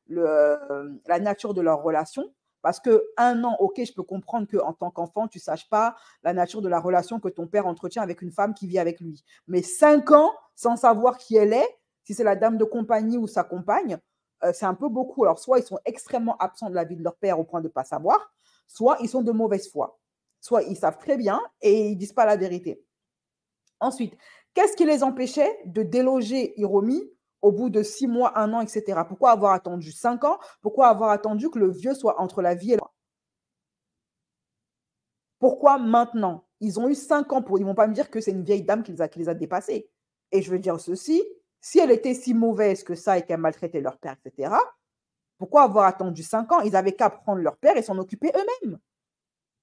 la nature de leur relation. Parce qu'un an, ok, je peux comprendre qu'en tant qu'enfant, tu ne saches pas la nature de la relation que ton père entretient avec une femme qui vit avec lui. Mais 5 ans sans savoir qui elle est, si c'est la dame de compagnie ou sa compagne, c'est un peu beaucoup. Alors, soit ils sont extrêmement absents de la vie de leur père au point de ne pas savoir, soit ils sont de mauvaise foi. Soit ils savent très bien et ils ne disent pas la vérité. Ensuite, qu'est-ce qui les empêchait de déloger Hiromi au bout de 6 mois, 1 an, etc. Pourquoi avoir attendu 5 ans? Pourquoi avoir attendu que le vieux soit entre la vie et la mort? Pourquoi maintenant? Ils ont eu 5 ans pour... Ils ne vont pas me dire que c'est une vieille dame qui les a dépassés. Et je veux dire ceci, si elle était si mauvaise que ça et qu'elle maltraitait leur père, etc., pourquoi avoir attendu 5 ans? Ils n'avaient qu'à prendre leur père et s'en occuper eux-mêmes.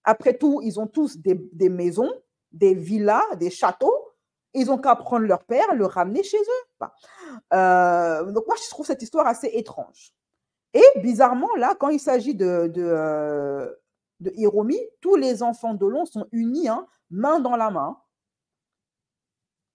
Après tout, ils ont tous des maisons, des villas, des châteaux. Ils n'ont qu'à prendre leur père, le ramener chez eux. Donc moi, je trouve cette histoire assez étrange. Et bizarrement, là, quand il s'agit de Hiromi, tous les enfants Delon sont unis, hein, main dans la main.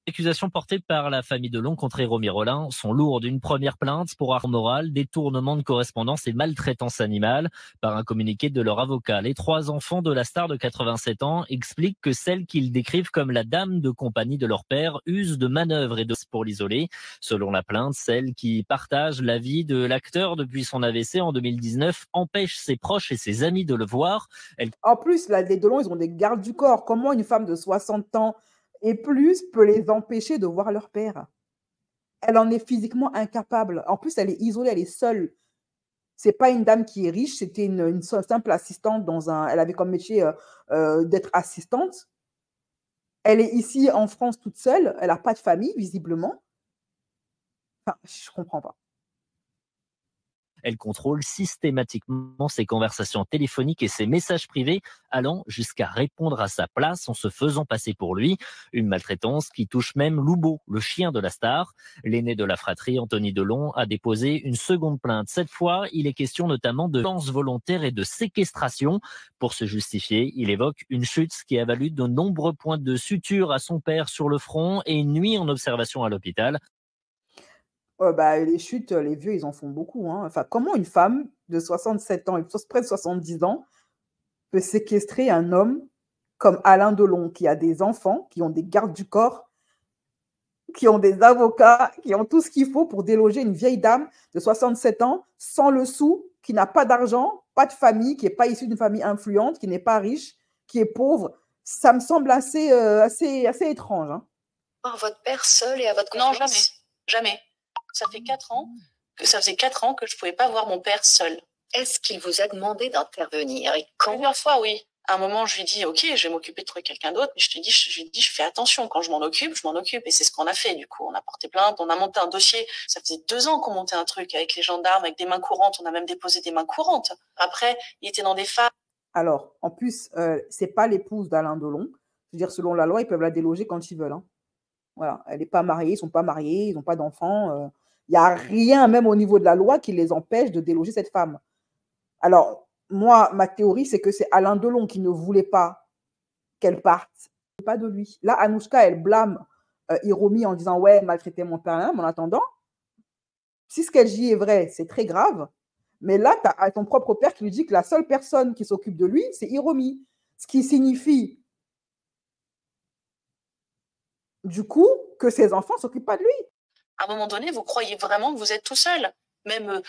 Les accusations portées par la famille Delon contre Jérôme Rollin sont lourdes. Une première plainte pour harcèlement moral, détournement de correspondance et maltraitance animale. Par un communiqué de leur avocat, les 3 enfants de la star de 87 ans expliquent que celle qu'ils décrivent comme la dame de compagnie de leur père use de manœuvres et de pour l'isoler. Selon la plainte, celle qui partage la vie de l'acteur depuis son AVC en 2019 empêche ses proches et ses amis de le voir. En plus, là, les Delon, ils ont des gardes du corps. Comment une femme de 60 ans et plus peut les empêcher de voir leur père? Elle en est physiquement incapable. En plus, elle est isolée, elle est seule. C'est pas une dame qui est riche, c'était une simple assistante elle avait comme métier d'être assistante. Elle est ici en France toute seule, elle n'a pas de famille, visiblement. Enfin, je comprends pas. Elle contrôle systématiquement ses conversations téléphoniques et ses messages privés, allant jusqu'à répondre à sa place en se faisant passer pour lui. Une maltraitance qui touche même Loubo, le chien de la star. L'aîné de la fratrie, Anthony Delon, a déposé une seconde plainte. Cette fois, il est question notamment de violence volontaire et de séquestration. Pour se justifier, il évoque une chute qui a valu de nombreux points de suture à son père sur le front et une nuit en observation à l'hôpital. Les chutes, les vieux, ils en font beaucoup, hein. Enfin, comment une femme de 67 ans et presque 70 ans peut séquestrer un homme comme Alain Delon, qui a des enfants, qui ont des gardes du corps, qui ont des avocats, qui ont tout ce qu'il faut pour déloger une vieille dame de 67 ans, sans le sou, qui n'a pas d'argent, pas de famille, qui n'est pas issue d'une famille influente, qui n'est pas riche, qui est pauvre. Ça me semble assez étrange, hein. Votre père seul et à votre Non, confiance? jamais. Ça faisait 4 ans que je pouvais pas voir mon père seul. Est-ce qu'il vous a demandé d'intervenir et quand? Plusieurs fois, oui. À un moment, je lui ai dit, ok, je vais m'occuper de trouver quelqu'un d'autre, mais je lui ai dit, je fais attention, quand je m'en occupe. Et c'est ce qu'on a fait, du coup. On a porté plainte, on a monté un dossier. Ça faisait 2 ans qu'on montait un truc avec les gendarmes, avec des mains courantes. On a même déposé des mains courantes. Après, il était dans des phases. Alors, en plus, c'est pas l'épouse d'Alain Delon. Je veux dire, selon la loi, ils peuvent la déloger quand ils veulent, hein. Voilà, elle n'est pas mariée, ils ne sont pas mariés, ils n'ont pas d'enfants. Il n'y a rien, même au niveau de la loi, qui les empêche de déloger cette femme. Alors, moi, ma théorie, c'est que c'est Alain Delon qui ne voulait pas qu'elle parte, pas de lui. Là, Anouchka, elle blâme Hiromi en disant « Ouais, maltraiter mon père », mais en attendant, si ce qu'elle dit est vrai, c'est très grave. Mais là, tu as ton propre père qui lui dit que la seule personne qui s'occupe de lui, c'est Hiromi. Ce qui signifie, du coup, que ses enfants ne s'occupent pas de lui. À un moment donné, vous croyez vraiment que vous êtes tout seul, même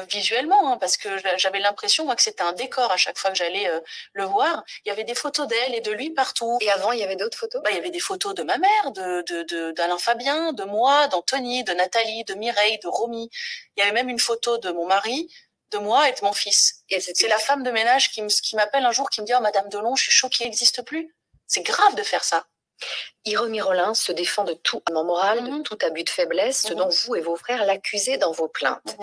visuellement, hein, parce que j'avais l'impression, moi, que c'était un décor à chaque fois que j'allais le voir. Il y avait des photos d'elle et de lui partout. Et avant, il y avait d'autres photos? Il y avait des photos de ma mère, d'Alain Fabien, de moi, d'Anthony, de Nathalie, de Mireille, de Romy. Il y avait même une photo de mon mari, de moi et de mon fils. C'est la femme de ménage qui m'appelle un jour, qui me dit « Oh, Madame Delon, je suis choquée, elle n'existe plus ». C'est grave de faire ça. Jérôme Rollin se défend de tout harcèlement moral, de tout abus de faiblesse, ce dont vous et vos frères l'accusez dans vos plaintes.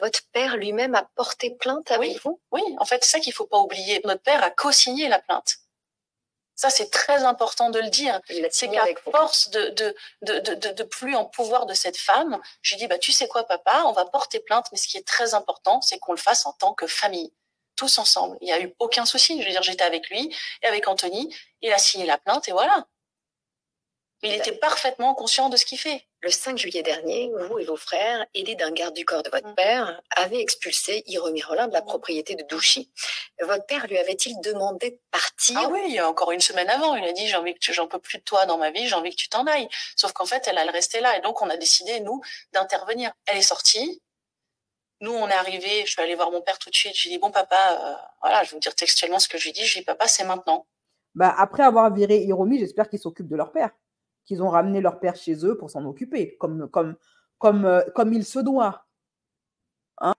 Votre père lui-même a porté plainte avec vous? Oui, en fait, c'est ça qu'il ne faut pas oublier. Notre père a co-signé la plainte. Ça, c'est très important de le dire. C'est qu'à force de plus en pouvoir de cette femme, je lui dis, tu sais quoi, papa, on va porter plainte, mais ce qui est très important, c'est qu'on le fasse en tant que famille. Tous ensemble. Il n'y a eu aucun souci. Je veux dire, j'étais avec lui et avec Anthony. Il a signé la plainte et voilà. Il était parfaitement conscient de ce qu'il fait. Le 5 juillet dernier, vous et vos frères, aidés d'un garde du corps de votre père, avez expulsé Jérôme Rollin de la propriété de Douchy. Votre père lui avait-il demandé de partir? Ah oui, il y a encore une semaine avant, il a dit j'en peux plus de toi dans ma vie, j'ai envie que tu t'en ailles. Sauf qu'en fait, elle restait là et donc on a décidé, nous, d'intervenir. Elle est sortie. Nous, on est arrivés, je suis allée voir mon père tout de suite. J'ai dit, bon, papa, voilà, je vais vous dire textuellement ce que je lui dis. Je lui dis, papa, c'est maintenant. Après avoir viré Hiromi, j'espère qu'ils s'occupent de leur père, qu'ils ont ramené leur père chez eux pour s'en occuper, comme il se doit. Hein?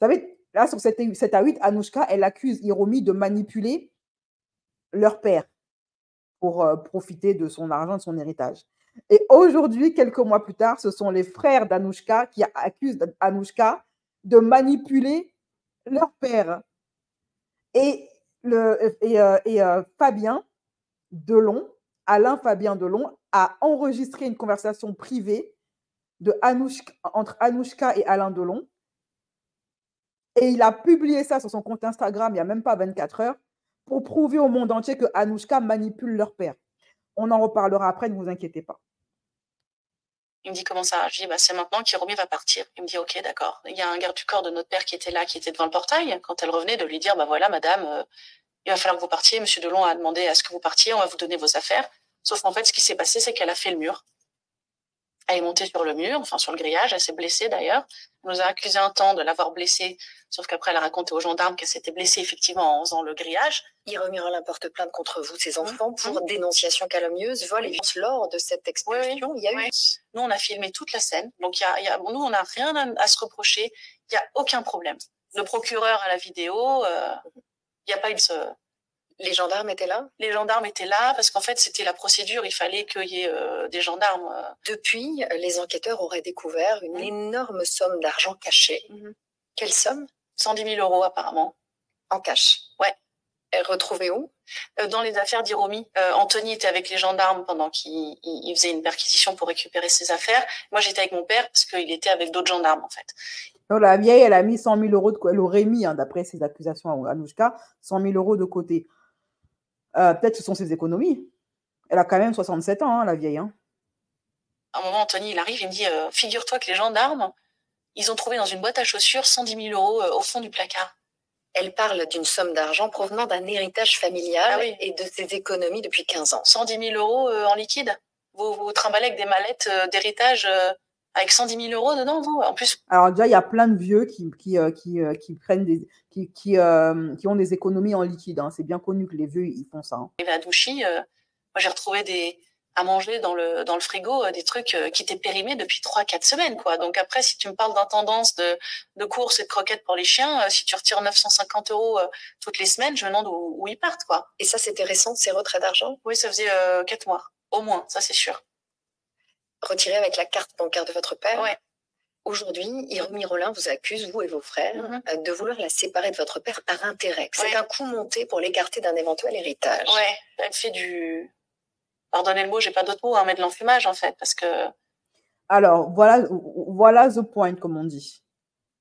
Vous savez, là, sur 7 à 8, Anouchka, elle accuse Hiromi de manipuler leur père pour profiter de son argent, de son héritage. Et aujourd'hui, quelques mois plus tard, ce sont les frères d'Anouchka qui accusent Anouchka de manipuler leur père. Et Fabien Delon, Alain Fabien Delon, a enregistré une conversation privée entre Anouchka et Alain Delon. Et il a publié ça sur son compte Instagram il n'y a même pas 24 heures pour prouver au monde entier que Anouchka manipule leur père. On en reparlera après, ne vous inquiétez pas. Il me dit comment ça? Je dis bah, c'est maintenant qu'Hiromi va partir. Il me dit ok, d'accord. Il y a un garde du corps de notre père qui était là, qui était devant le portail. Quand elle revenait, de lui dire bah voilà madame, il va falloir que vous partiez. Monsieur Delon a demandé à ce que vous partiez, on va vous donner vos affaires. Sauf qu'en fait, ce qui s'est passé, c'est qu'elle a fait le mur. Elle est montée sur le mur, enfin sur le grillage, elle s'est blessée d'ailleurs. Elle nous a accusé un temps de l'avoir blessée, sauf qu'après elle a raconté aux gendarmes qu'elle s'était blessée effectivement en faisant le grillage. Hiromi Rollin porte plainte contre vous, ses enfants, pour dénonciation calomnieuse, vol et violence lors de cette expulsion. Il y a eu... Nous, on a filmé toute la scène, donc nous, on n'a rien à se reprocher, il n'y a aucun problème. Le procureur à la vidéo, il n'y a pas eu de... Les gendarmes étaient là? Les gendarmes étaient là parce qu'en fait, c'était la procédure. Il fallait qu'il y ait des gendarmes. Depuis, les enquêteurs auraient découvert une énorme somme d'argent cachée. Quelle somme? 110 000 euros apparemment. En cash? Ouais. Retrouvée où? Dans les affaires d'Hiromi. Anthony était avec les gendarmes pendant qu'il faisait une perquisition pour récupérer ses affaires. Moi, j'étais avec mon père parce qu'il était avec d'autres gendarmes en fait. Donc, la vieille, elle a mis 100 000 euros, elle aurait mis, d'après ses accusations à Anouchka, 100 000 euros de côté. Peut-être ce sont ses économies. Elle a quand même 67 ans, la vieille. À un moment, Anthony, il arrive, il me dit figure-toi que les gendarmes, ils ont trouvé dans une boîte à chaussures 110 000 euros au fond du placard. Elle parle d'une somme d'argent provenant d'un héritage familial et de ses économies depuis 15 ans. 110 000 euros en liquide? Vous trimballez avec des mallettes d'héritage avec 110 000 euros dedans, vous? En plus. Alors déjà, il y a plein de vieux qui prennent qui ont des économies en liquide. C'est bien connu que les vieux, ils font ça. Et à Douchy, moi j'ai retrouvé à manger dans le frigo des trucs qui étaient périmés depuis 3-4 semaines, quoi. Donc après, si tu me parles d'intendance de courses et de croquettes pour les chiens, si tu retires 950 euros toutes les semaines, je me demande où ils partent, quoi. Et ça, c'était récent, ces retraits d'argent? Oui, ça faisait 4 mois, au moins, ça c'est sûr. Retiré avec la carte bancaire de votre père? Ouais. Aujourd'hui, Hiromi Rollin vous accuse, vous et vos frères, de vouloir la séparer de votre père par intérêt. C'est un coup monté pour l'écarter d'un éventuel héritage. Ouais, elle fait du... Pardonnez le mot, j'ai pas d'autre mot, mais de l'enfumage en fait, parce que... Alors, voilà the point, comme on dit.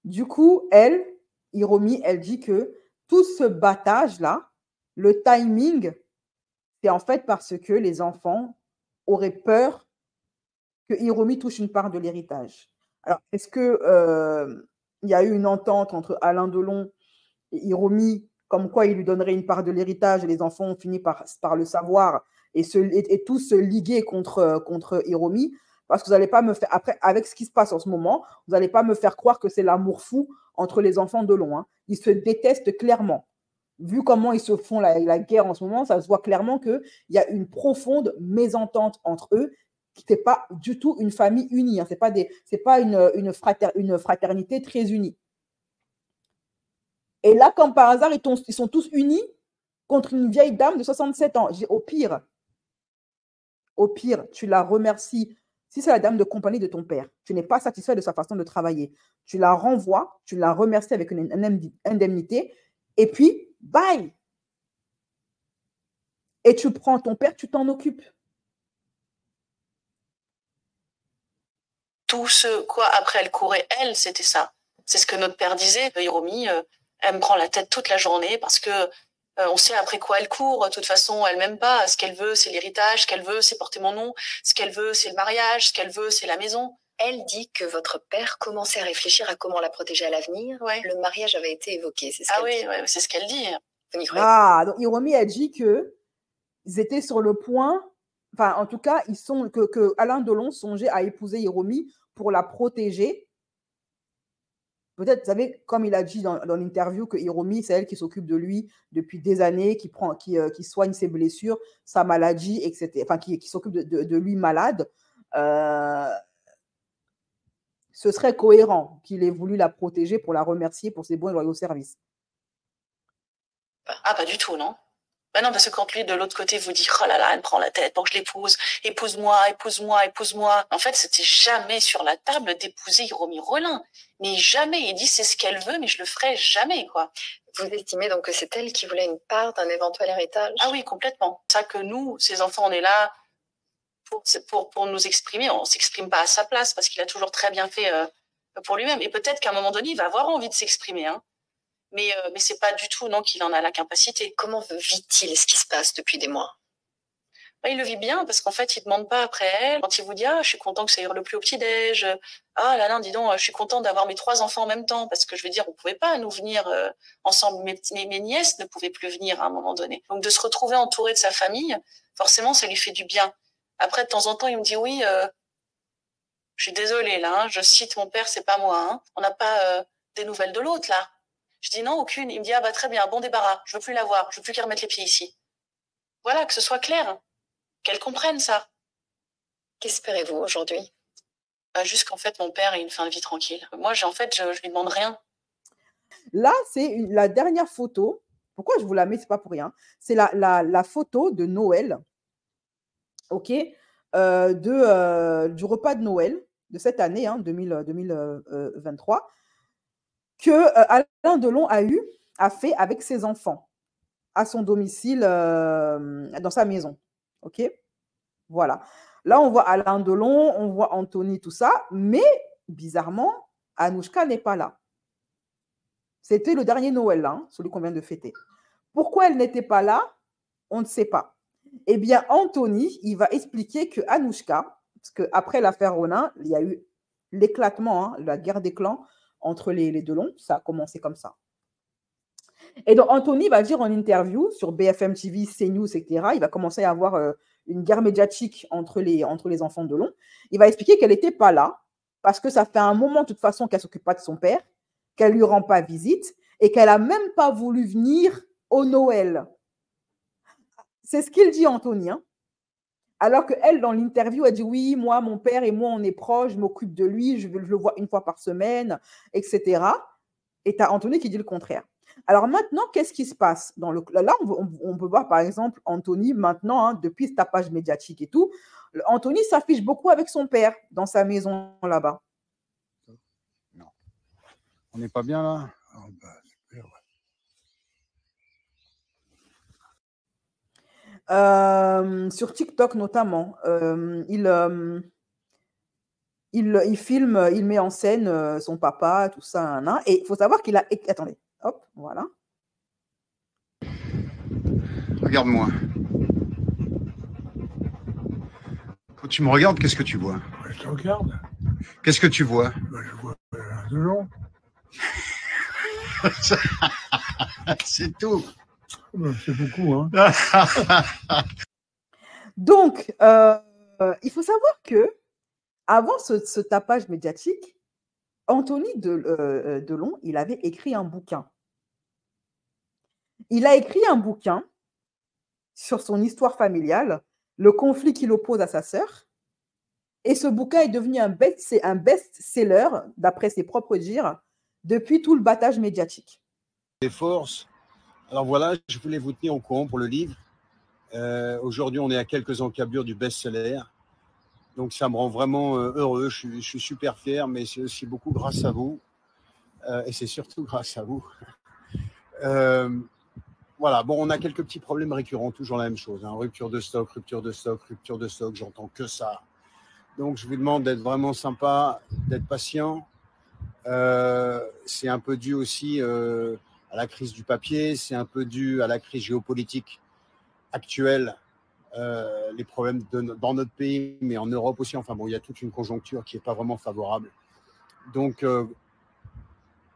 Du coup, Hiromi, elle dit que tout ce battage-là, le timing, c'est en fait parce que les enfants auraient peur que Hiromi touche une part de l'héritage. Alors, est-ce que il y a eu une entente entre Alain Delon et Hiromi, comme quoi il lui donnerait une part de l'héritage et les enfants ont fini par le savoir et tous se liguer contre Hiromi? Parce que vous n'allez pas me faire, après, avec ce qui se passe en ce moment, vous n'allez pas me faire croire que c'est l'amour fou entre les enfants Delon. Ils se détestent clairement. Vu comment ils se font la guerre en ce moment, ça se voit clairement qu'il y a une profonde mésentente entre eux. Ce n'est pas du tout une famille unie. Ce n'est pas une fraternité très unie. Et là, comme par hasard, ils sont tous unis contre une vieille dame de 67 ans. Au pire, tu la remercies. Si c'est la dame de compagnie de ton père, tu n'es pas satisfait de sa façon de travailler, tu la renvoies, tu la remercies avec une indemnité, et puis, bye! Et tu prends ton père, tu t'en occupes. Tout ce quoi après elle courait, c'était ça. C'est ce que notre père disait, Hiromi, elle me prend la tête toute la journée parce que on sait après quoi elle court. De toute façon, elle m'aime pas. Ce qu'elle veut, c'est l'héritage. Ce qu'elle veut, c'est porter mon nom. Ce qu'elle veut, c'est le mariage. Ce qu'elle veut, c'est la maison. Elle dit que votre père commençait à réfléchir à comment la protéger à l'avenir. Le mariage avait été évoqué. C'est ce c'est ce qu'elle dit. Donc Hiromi a dit qu'ils étaient sur le point, enfin en tout cas, que Alain Delon songeait à épouser Hiromi pour la protéger. Peut-être, vous savez, comme il a dit dans l'interview, que Hiromi, c'est elle qui s'occupe de lui depuis des années, qui soigne ses blessures, sa maladie, etc. Enfin, qui s'occupe de lui malade. Ce serait cohérent qu'il ait voulu la protéger pour la remercier pour ses bons et loyaux services. Ah, pas du tout, non? Ben non, parce que quand lui, de l'autre côté, vous dit « Oh là là, elle me prend la tête pour que je l'épouse. Épouse-moi, épouse-moi, épouse-moi. » En fait, c'était jamais sur la table d'épouser Hiromi Rollin. Mais jamais. Il dit « C'est ce qu'elle veut, mais je le ferai jamais, quoi. » Vous estimez donc que c'est elle qui voulait une part d'un éventuel héritage? Ah oui, complètement. C'est ça que nous, ces enfants, on est là pour nous exprimer. On ne s'exprime pas à sa place parce qu'il a toujours très bien fait pour lui-même. Et peut-être qu'à un moment donné, il va avoir envie de s'exprimer, hein. Mais c'est pas du tout, non, qu'il en a la capacité. Comment vit-il ce qui se passe depuis des mois? Il le vit bien parce qu'en fait, il ne demande pas après elle. Quand il vous dit « Ah, je suis content que ça hurle plus au petit-déj. Ah là là, dis donc, je suis content d'avoir mes 3 enfants en même temps. » Parce que je veux dire, on ne pouvait pas nous venir ensemble. Mes nièces ne pouvaient plus venir à un moment donné. Donc, de se retrouver entouré de sa famille, forcément, ça lui fait du bien. Après, de temps en temps, il me dit « Oui, je suis désolée, là, je cite mon père, c'est pas moi. On n'a pas des nouvelles de l'autre, là. » Je dis « Non, aucune. » Il me dit « Ah bah très bien, bon débarras. Je veux plus la voir. Je veux plus qu'elle remette les pieds ici. » Voilà, que ce soit clair. Qu'elle comprenne ça. Qu'espérez-vous aujourd'hui? Juste qu'en fait, mon père ait une fin de vie tranquille. Moi, je lui demande rien. Là, c'est la dernière photo. Pourquoi je vous la mets? C'est pas pour rien. C'est la photo de Noël, ok, du repas de Noël de cette année, 2023, que Alain Delon a fait avec ses enfants à son domicile, dans sa maison. Ok, voilà. Là, on voit Alain Delon, on voit Anthony, tout ça, mais bizarrement, Anouchka n'est pas là. C'était le dernier Noël, celui qu'on vient de fêter. Pourquoi elle n'était pas là? On ne sait pas. Eh bien, Anthony, il va expliquer que Anouchka, parce qu'après l'affaire Ronin, il y a eu l'éclatement, la guerre des clans entre les Delon. Ça a commencé comme ça. Et donc, Anthony va dire en interview sur BFM TV, CNews, etc., il va commencer à avoir une guerre médiatique entre les enfants Delon. Il va expliquer qu'elle n'était pas là, parce que ça fait un moment, de toute façon, qu'elle ne s'occupe pas de son père, qu'elle ne lui rend pas visite, et qu'elle n'a même pas voulu venir au Noël. C'est ce qu'il dit, Anthony. Alors qu'elle, dans l'interview, elle dit « Oui, moi, mon père et moi, on est proches, je m'occupe de lui, je le vois une fois par semaine, etc. » Et tu as Anthony qui dit le contraire. Alors maintenant, qu'est-ce qui se passe là, on peut voir, par exemple, Anthony, maintenant, depuis ce tapage médiatique et tout, Anthony s'affiche beaucoup avec son père dans sa maison là-bas. Non. On n'est pas bien là? Oh, bah, super, ouais. Sur TikTok notamment, il filme, il met en scène son papa, tout ça, et il faut savoir qu'il a... Attendez, hop, voilà. Regarde-moi. Quand tu me regardes, qu'est-ce que tu vois? Je te regarde. Qu'est-ce que tu vois? Je vois Delon. C'est tout. C'est beaucoup, Donc, il faut savoir que avant ce tapage médiatique, Anthony Delon, il avait écrit un bouquin. Il a écrit un bouquin sur son histoire familiale, le conflit qu'il oppose à sa sœur. Et ce bouquin est devenu un best-seller, d'après ses propres dires, depuis tout le battage médiatique. Les forces. Alors voilà, je voulais vous tenir au courant pour le livre. Aujourd'hui, on est à quelques encablures du best-seller. Donc ça me rend vraiment heureux. Je suis super fier, mais c'est aussi beaucoup grâce à vous. Et c'est surtout grâce à vous. Voilà, bon, on a quelques petits problèmes récurrents, toujours la même chose. Rupture de stock, j'entends que ça. Donc, je vous demande d'être vraiment sympa, d'être patient. C'est un peu dû aussi à la crise du papier, c'est un peu dû à la crise géopolitique actuelle, les problèmes dans notre pays, mais en Europe aussi. Enfin bon, il y a toute une conjoncture qui n'est pas vraiment favorable. Donc,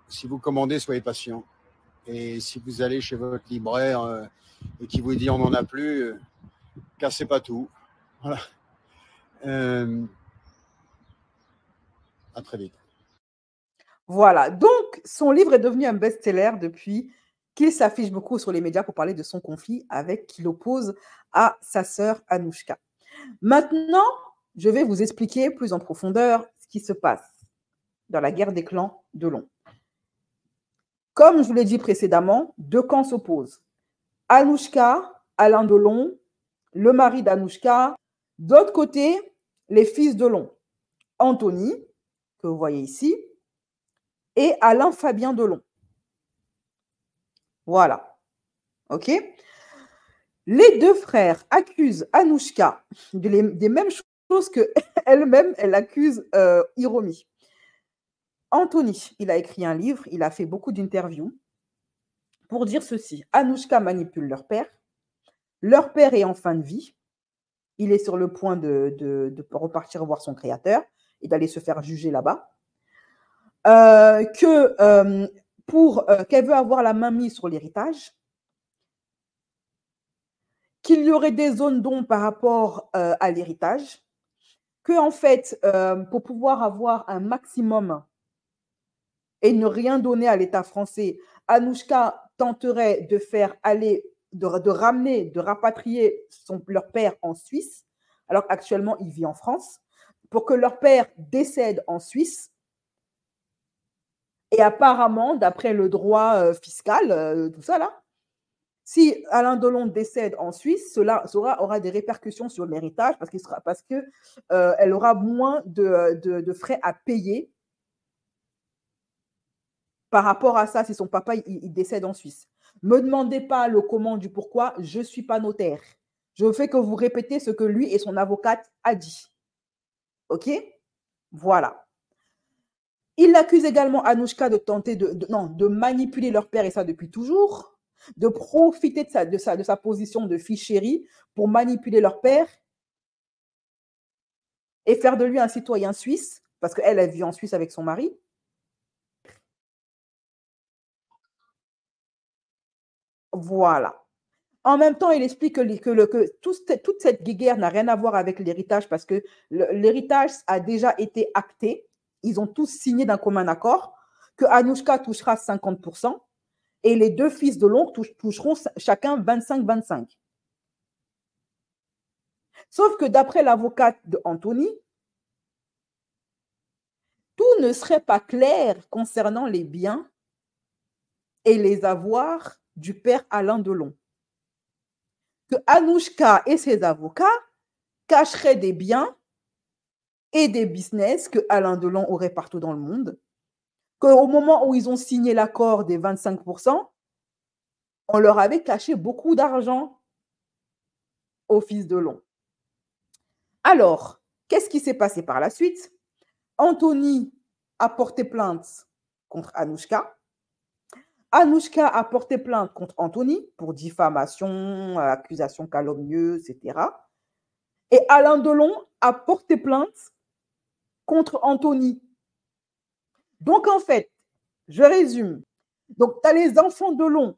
si vous commandez, soyez patient. Et si vous allez chez votre libraire et qui vous dit on n'en a plus, cassez pas tout. Voilà. À très vite. Voilà. Donc, son livre est devenu un best-seller depuis qu'il s'affiche beaucoup sur les médias pour parler de son conflit qu'il oppose à sa sœur Anouchka. Maintenant, je vais vous expliquer plus en profondeur ce qui se passe dans la guerre des clans Delon. Comme je vous l'ai dit précédemment, 2 camps s'opposent. Anouchka, Alain Delon, le mari d'Anouchka. D'autre côté, les fils Delon. Anthony, que vous voyez ici, et Alain Fabien Delon. Voilà. OK? Les 2 frères accusent Anouchka des mêmes choses qu'elle-même, elle accuse Hiromi. Anthony, il a écrit un livre, il a fait beaucoup d'interviews pour dire ceci. Anouchka manipule leur père est en fin de vie, il est sur le point de repartir voir son créateur et d'aller se faire juger là-bas. Qu'elle veut avoir la main mise sur l'héritage, qu'il y aurait des zones d'ombre par rapport à l'héritage, que en fait, pour pouvoir avoir un maximum et ne rien donner à l'État français, Anouchka tenterait de faire aller, de ramener, de rapatrier leur père en Suisse, alors qu'actuellement il vit en France, pour que leur père décède en Suisse. Et apparemment, d'après le droit fiscal, tout ça là, si Alain Delon décède en Suisse, cela aura des répercussions sur l'héritage parce qu'elle aura moins de frais à payer par rapport à ça si son papa il décède en Suisse. Ne me demandez pas le comment du pourquoi, je ne suis pas notaire. Je fais que vous répétez ce que lui et son avocate a dit. OK? Voilà. Il accuse également Anouchka de tenter de manipuler leur père, et ça depuis toujours, de profiter de sa position de fille chérie pour manipuler leur père et faire de lui un citoyen suisse, parce qu'elle vit en Suisse avec son mari. Voilà. En même temps, il explique que toute cette guéguerre n'a rien à voir avec l'héritage parce que l'héritage a déjà été acté. Ils ont tous signé d'un commun accord que Anouchka touchera 50% et les deux fils de l'oncle toucheront chacun 25-25. Sauf que d'après l'avocate de Anthony, tout ne serait pas clair concernant les biens et les avoirs du père Alain Delon. Que Anouchka et ses avocats cacheraient des biens et des business que Alain Delon aurait partout dans le monde, qu'au moment où ils ont signé l'accord des 25%, on leur avait caché beaucoup d'argent au fils Delon. Alors, qu'est-ce qui s'est passé par la suite? Anthony a porté plainte contre Anouchka. Anouchka a porté plainte contre Anthony pour diffamation, accusation calomnieuse, etc. Et Alain Delon a porté plainte contre Anthony. Donc, en fait, je résume. Donc, tu as les enfants Delon,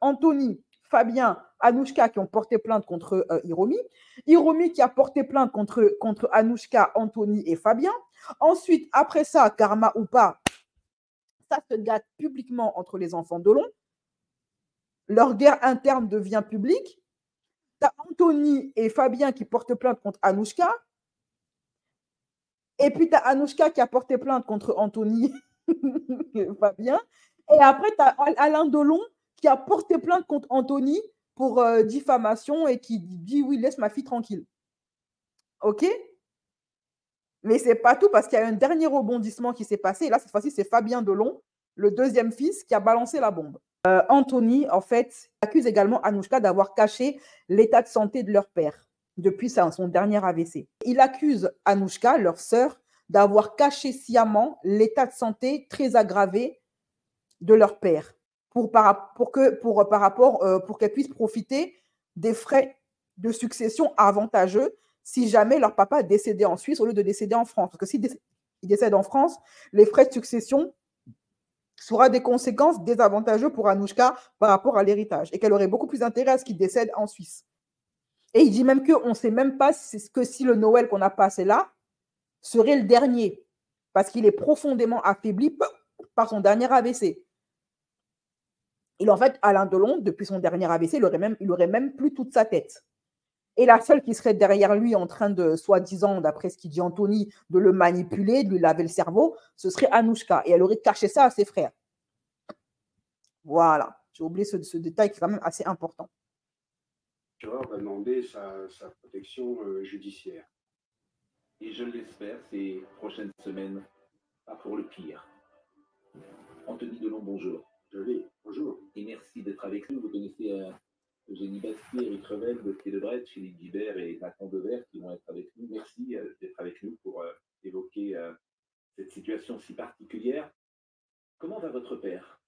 Anthony, Fabien, Anouchka qui ont porté plainte contre Hiromi. Hiromi qui a porté plainte contre Anouchka, Anthony et Fabien. Ensuite, après ça, karma ou pas, ça se gâte publiquement entre les enfants Delon. Leur guerre interne devient publique. Tu as Anthony et Fabien qui portent plainte contre Anouchka. Et puis, tu as Anouchka qui a porté plainte contre Anthony et Fabien. Et après, tu as Alain Delon qui a porté plainte contre Anthony pour diffamation et qui dit oui, laisse ma fille tranquille. OK? Mais ce n'est pas tout parce qu'il y a un dernier rebondissement qui s'est passé. Et là, cette fois-ci, c'est Fabien Delon, le deuxième fils, qui a balancé la bombe. Anthony, en fait, accuse également Anouchka d'avoir caché l'état de santé de leur père depuis son dernier AVC. Il accuse Anouchka, leur sœur, d'avoir caché sciemment l'état de santé très aggravé de leur père pour qu'elle puisse profiter des frais de succession avantageux si jamais leur papa décédait en Suisse au lieu de décéder en France. Parce que s'il décède en France, les frais de succession sera des conséquences désavantageuses pour Anouchka par rapport à l'héritage et qu'elle aurait beaucoup plus intérêt à ce qu'il décède en Suisse. Et il dit même qu'on ne sait même pas si le Noël qu'on a passé là serait le dernier parce qu'il est profondément affaibli par son dernier AVC. En fait, Alain Delon, depuis son dernier AVC, il aurait même plus toute sa tête. Et la seule qui serait derrière lui en train de, soi-disant, d'après ce qu'il dit Anthony, de le manipuler, de lui laver le cerveau, ce serait Anouchka. Et elle aurait caché ça à ses frères. Voilà. J'ai oublié ce détail qui est quand même assez important. On va demander sa protection judiciaire. Et je l'espère, ces prochaines semaines, pas pour le pire. Anthony Delon, bonjour. Bonjour. Et merci d'être avec nous. Vous connaissez Eugénie Bastier, Eric Revel, Gauthier Lebret, Philippe Guibert et Nathan Devers qui vont être avec nous. Merci d'être avec nous pour évoquer cette situation si particulière. Comment va votre père?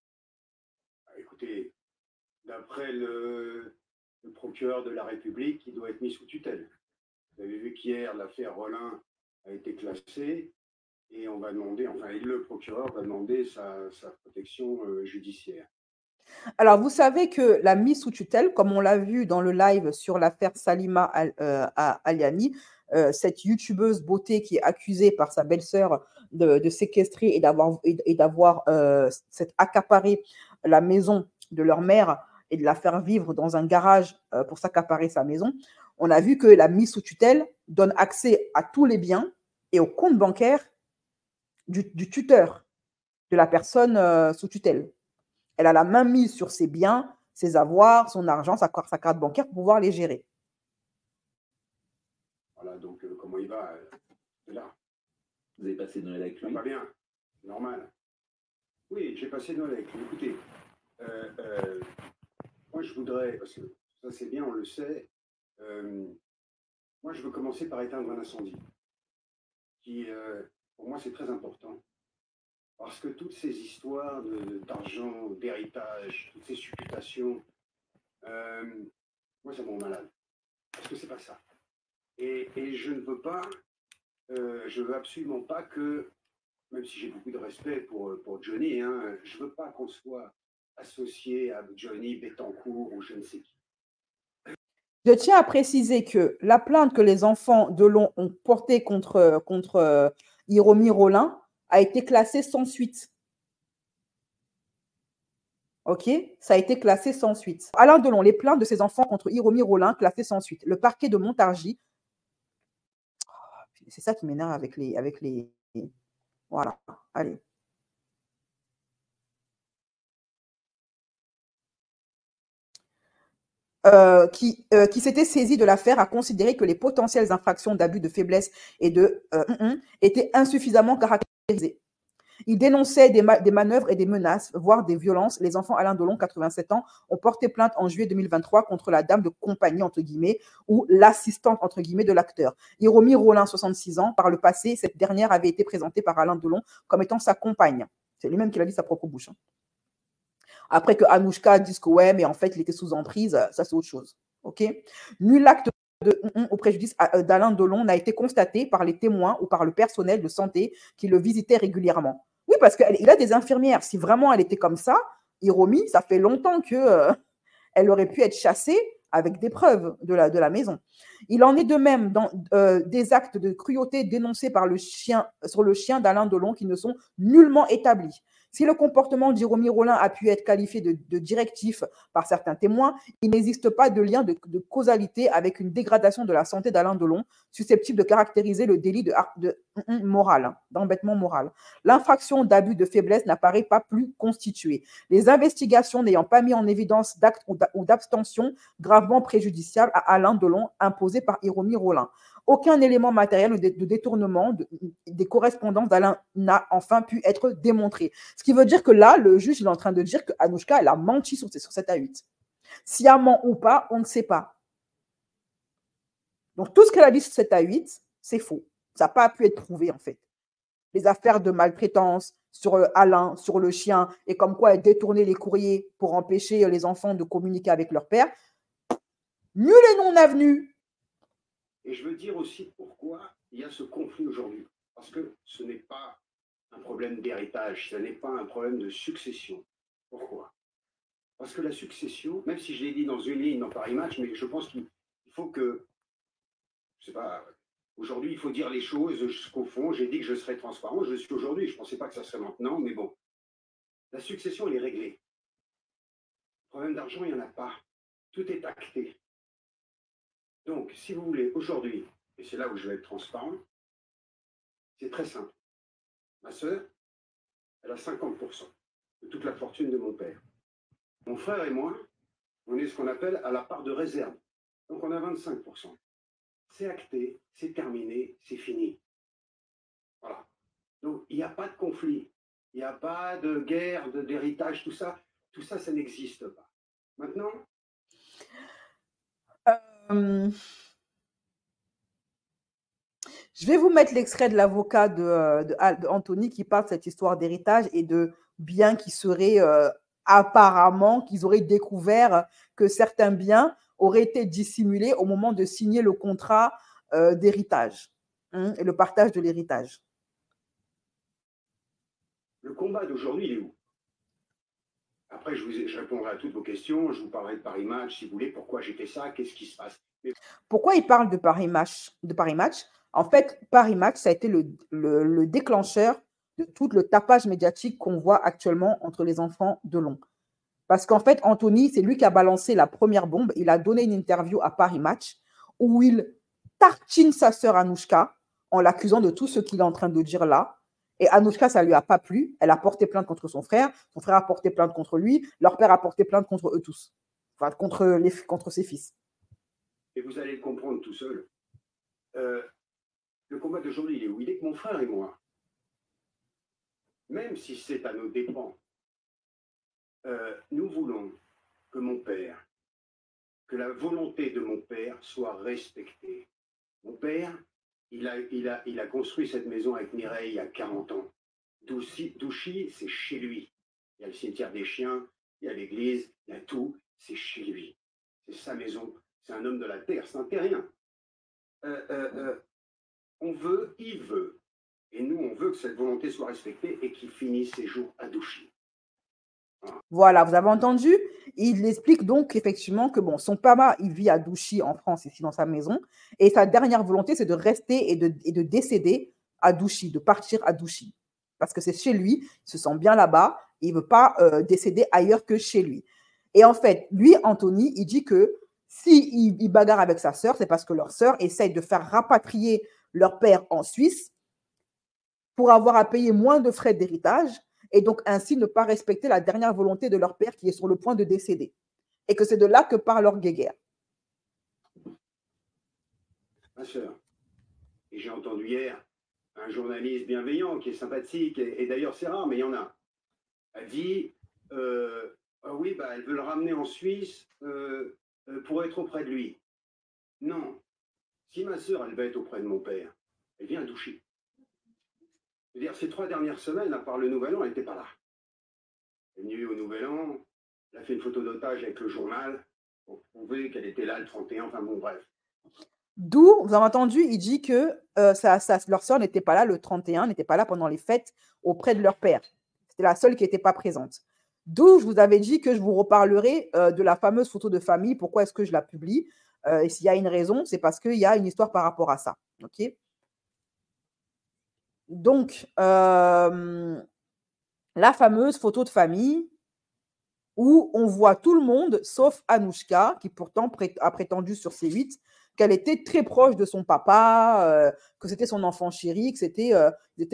Écoutez, d'après le procureur de la République, il doit être mis sous tutelle. Vous avez vu qu'hier, l'affaire Rollin a été classée et on va demander, enfin, et le procureur va demander sa protection judiciaire. Alors, vous savez que la mise sous tutelle, comme on l'a vu dans le live sur l'affaire Salima Aliani, cette youtubeuse beauté qui est accusée par sa belle-sœur de séquestrer et d'avoir accaparé la maison de leur mère et de la faire vivre dans un garage pour s'accaparer sa maison, on a vu que la mise sous tutelle donne accès à tous les biens et au compte bancaire du tuteur, de la personne sous tutelle. Elle a la main mise sur ses biens, ses avoirs, son argent, sa carte bancaire pour pouvoir les gérer. Voilà, donc comment il va là? Vous avez passé Noël avec lui? Pas bien, normal. Oui, j'ai passé Noël avec lui. Écoutez, moi je voudrais, parce que ça c'est bien, on le sait, moi je veux commencer par éteindre un incendie, qui pour moi c'est très important. Parce que toutes ces histoires d'argent, d'héritage, toutes ces supputations, moi ça me rend malade. Parce que c'est pas ça. Et je ne veux pas, je veux absolument pas que, même si j'ai beaucoup de respect pour Johnny, hein, je veux pas qu'on soit associé à Johnny Bettencourt ou je ne sais qui. Je tiens à préciser que la plainte que les enfants de Long ont portée contre Hiromi Rollin a été classée sans suite. OK? Ça a été classé sans suite. Alain Delon, les plaintes de ses enfants contre Hiromi Rollin classées sans suite. Le parquet de Montargis, c'est ça qui m'énerve avec les... Voilà, allez. Qui s'était saisi de l'affaire a considéré que les potentielles infractions d'abus de faiblesse et étaient insuffisamment caractérisées. Il dénonçait des manœuvres et des menaces, voire des violences. Les enfants Alain Delon, 87 ans, ont porté plainte en juillet 2023 contre la dame de compagnie, entre guillemets, ou l'assistante, entre guillemets, de l'acteur. Hiromi Rollin, 66 ans. Par le passé, cette dernière avait été présentée par Alain Delon comme étant sa compagne. C'est lui-même qui l'a dit de sa propre bouche. Après que Anouchka dise que ouais, mais en fait, il était sous emprise, ça c'est autre chose. OK? Nul acte au préjudice d'Alain Delon n'a été constaté par les témoins ou par le personnel de santé qui le visitait régulièrement. Oui, parce qu'il a des infirmières. Si vraiment elle était comme ça, Hiromi, ça fait longtemps qu'elle aurait pu être chassée avec des preuves de la maison. Il en est de même dans des actes de cruauté dénoncés sur le chien d'Alain Delon qui ne sont nullement établis. Si le comportement d'Hiromi Rollin a pu être qualifié de directif par certains témoins, il n'existe pas de lien de causalité avec une dégradation de la santé d'Alain Delon susceptible de caractériser le délit d'embêtement moral. L'infraction d'abus de faiblesse n'apparaît pas plus constituée. Les investigations n'ayant pas mis en évidence d'actes ou d'abstention gravement préjudiciables à Alain Delon imposés par Hiromi Rollin. Aucun élément matériel de détournement des correspondances d'Alain n'a enfin pu être démontré. Ce qui veut dire que là, le juge est en train de dire qu'Anouchka, elle a menti sur cet A8. Sciemment ou pas, on ne sait pas. Donc, tout ce qu'elle a dit sur cet A8, c'est faux. Ça n'a pas pu être prouvé, en fait. Les affaires de maltraitance sur Alain, sur le chien, et comme quoi elle détournait les courriers pour empêcher les enfants de communiquer avec leur père, nul et non avenu. Et je veux dire aussi pourquoi il y a ce conflit aujourd'hui. Parce que ce n'est pas un problème d'héritage, ce n'est pas un problème de succession. Pourquoi? Parce que la succession, même si je l'ai dit dans une ligne dans Paris Match, mais je pense qu'il faut que, je sais pas, aujourd'hui il faut dire les choses jusqu'au fond. J'ai dit que je serais transparent, je le suis aujourd'hui, je ne pensais pas que ça serait maintenant, mais bon. La succession, elle est réglée. Le problème d'argent, il n'y en a pas. Tout est acté. Donc, si vous voulez, aujourd'hui, et c'est là où je vais être transparent, c'est très simple. Ma sœur, elle a 50% de toute la fortune de mon père. Mon frère et moi, on est ce qu'on appelle à la part de réserve. Donc, on a 25%. C'est acté, c'est terminé, c'est fini. Voilà. Donc, il n'y a pas de conflit. Il n'y a pas de guerre, d'héritage, tout ça. Tout ça, ça n'existe pas. Maintenant... Je vais vous mettre l'extrait de l'avocat de Anthony qui parle de cette histoire d'héritage et de biens qui seraient apparemment, qu'ils auraient découvert que certains biens auraient été dissimulés au moment de signer le contrat d'héritage et le partage de l'héritage. Le combat d'aujourd'hui, il est où? Après, je répondrai à toutes vos questions, je vous parlerai de Paris Match, si vous voulez, pourquoi j'ai fait ça, qu'est-ce qui se passe. Mais Pourquoi il parle de Paris Match? En fait, Paris Match, ça a été le déclencheur de tout le tapage médiatique qu'on voit actuellement entre les enfants de Long. Parce qu'en fait, Anthony, c'est lui qui a balancé la première bombe. Il a donné une interview à Paris Match où il tartine sa sœur Anouchka en l'accusant de tout ce qu'il est en train de dire là. Et Anouchka, ça ne lui a pas plu. Elle a porté plainte contre son frère. Son frère a porté plainte contre lui. Leur père a porté plainte contre eux tous. Enfin, contre ses fils. et vous allez le comprendre tout seul. Le combat d'aujourd'hui, il est où? Il est que mon frère et moi, même si c'est à nos dépens, nous voulons que mon père, que la volonté de mon père soit respectée. Mon père, il a construit cette maison avec Mireille il y a 40 ans. Douchy, c'est chez lui. Il y a le cimetière des chiens, il y a l'église, il y a tout, c'est chez lui. C'est sa maison, c'est un homme de la terre, c'est un terrien. Il veut, et nous on veut que cette volonté soit respectée et qu'il finisse ses jours à Douchy. Voilà, vous avez entendu? Il explique donc effectivement que bon, son papa, il vit à Douchy en France, ici dans sa maison, et sa dernière volonté, c'est de rester et de décéder à Douchy, de partir à Douchy. Parce que c'est chez lui, il se sent bien là-bas, il ne veut pas décéder ailleurs que chez lui. Et en fait, lui, Anthony, il dit que s'il bagarre avec sa sœur, c'est parce que leur sœur essaye de faire rapatrier leur père en Suisse pour avoir à payer moins de frais d'héritage et donc ainsi ne pas respecter la dernière volonté de leur père qui est sur le point de décéder. Et que c'est de là que part leur guéguerre. Ma sœur, et j'ai entendu hier un journaliste bienveillant qui est sympathique, et d'ailleurs c'est rare, mais il y en a, a dit ah oui, bah, elle veut le ramener en Suisse pour être auprès de lui. Non, si ma sœur, elle va être auprès de mon père, elle vient à Douchy. Je veux dire, ces 3 dernières semaines, à part le Nouvel An, elle n'était pas là. Elle est venue au Nouvel An, elle a fait une photo d'otage avec le journal pour prouver qu'elle était là le 31, enfin bon, bref. D'où, vous avez entendu, il dit que leur sœur n'était pas là le 31, n'était pas là pendant les fêtes auprès de leur père. C'était la seule qui n'était pas présente. D'où je vous avais dit que je vous reparlerai de la fameuse photo de famille. Pourquoi est-ce que je la publie? Et s'il y a une raison, c'est parce qu'il y a une histoire par rapport à ça. OK? Donc, la fameuse photo de famille où on voit tout le monde, sauf Anouchka, qui pourtant a prétendu sur C8 qu'elle était très proche de son papa, que c'était son enfant chéri, que c'était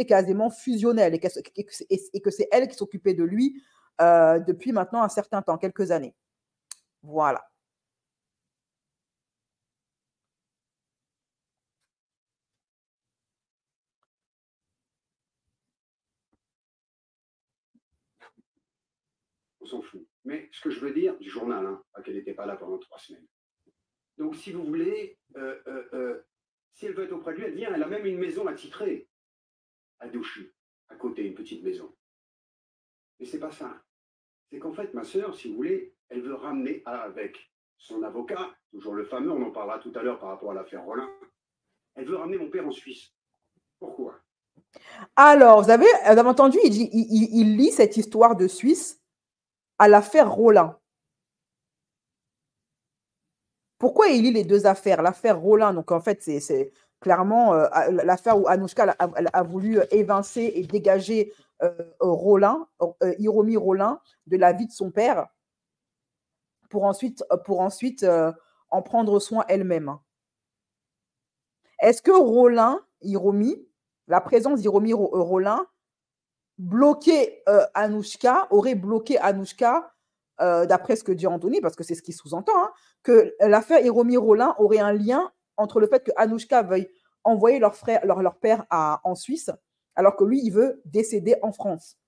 quasiment fusionnel et que c'est elle qui s'occupait de lui depuis maintenant un certain temps, quelques années. Voilà. On s'en fout. Mais ce que je veux dire, du journal, hein, qu'elle n'était pas là pendant 3 semaines. Donc, si vous voulez, si elle veut être auprès de lui, elle vient. Elle a même une maison attitrée à Douchy, à côté, une petite maison. Mais c'est pas ça. C'est qu'en fait, ma sœur, si vous voulez, elle veut ramener avec son avocat, toujours le fameux, on en parlera tout à l'heure par rapport à l'affaire Rollin, elle veut ramener mon père en Suisse. Pourquoi? Alors, vous avez entendu, il lit cette histoire de Suisse à l'affaire Rollin. Pourquoi il lit les deux affaires? L'affaire Rollin, donc en fait, c'est clairement l'affaire où Anouchka a voulu évincer et dégager Rollin, Hiromi Rollin, de la vie de son père pour ensuite en prendre soin elle-même. Est-ce que Rollin, Hiromi, la présence d'Hiromi Rollin aurait bloqué Anouchka, d'après ce que dit Anthony, parce que c'est ce qu'il sous-entend, hein, que l'affaire Hiromi Rollin aurait un lien entre le fait que Anouchka veuille envoyer leur père en Suisse, alors que lui, il veut décéder en France.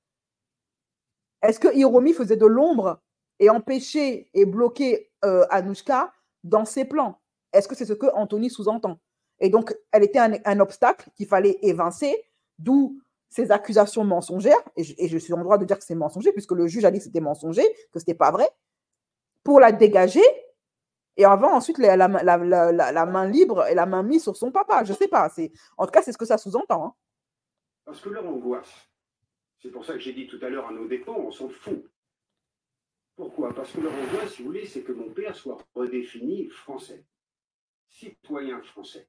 Est-ce que Hiromi faisait de l'ombre et empêchait et bloquait Anouchka dans ses plans? Est-ce que c'est ce que Anthony sous-entend? Et donc, elle était un obstacle qu'il fallait évincer, d'où ces accusations mensongères, et je suis en droit de dire que c'est mensonger, puisque le juge a dit que c'était mensonger, que ce n'était pas vrai, pour la dégager Et avant, ensuite, la main libre et la main mise sur son papa. Je ne sais pas. En tout cas, c'est ce que ça sous-entend. Hein. Parce que leur angoisse, c'est pour ça que j'ai dit tout à l'heure à nos dépens, on s'en fout. Pourquoi? Parce que leur angoisse, si vous voulez, c'est que mon père soit redéfini français, citoyen français.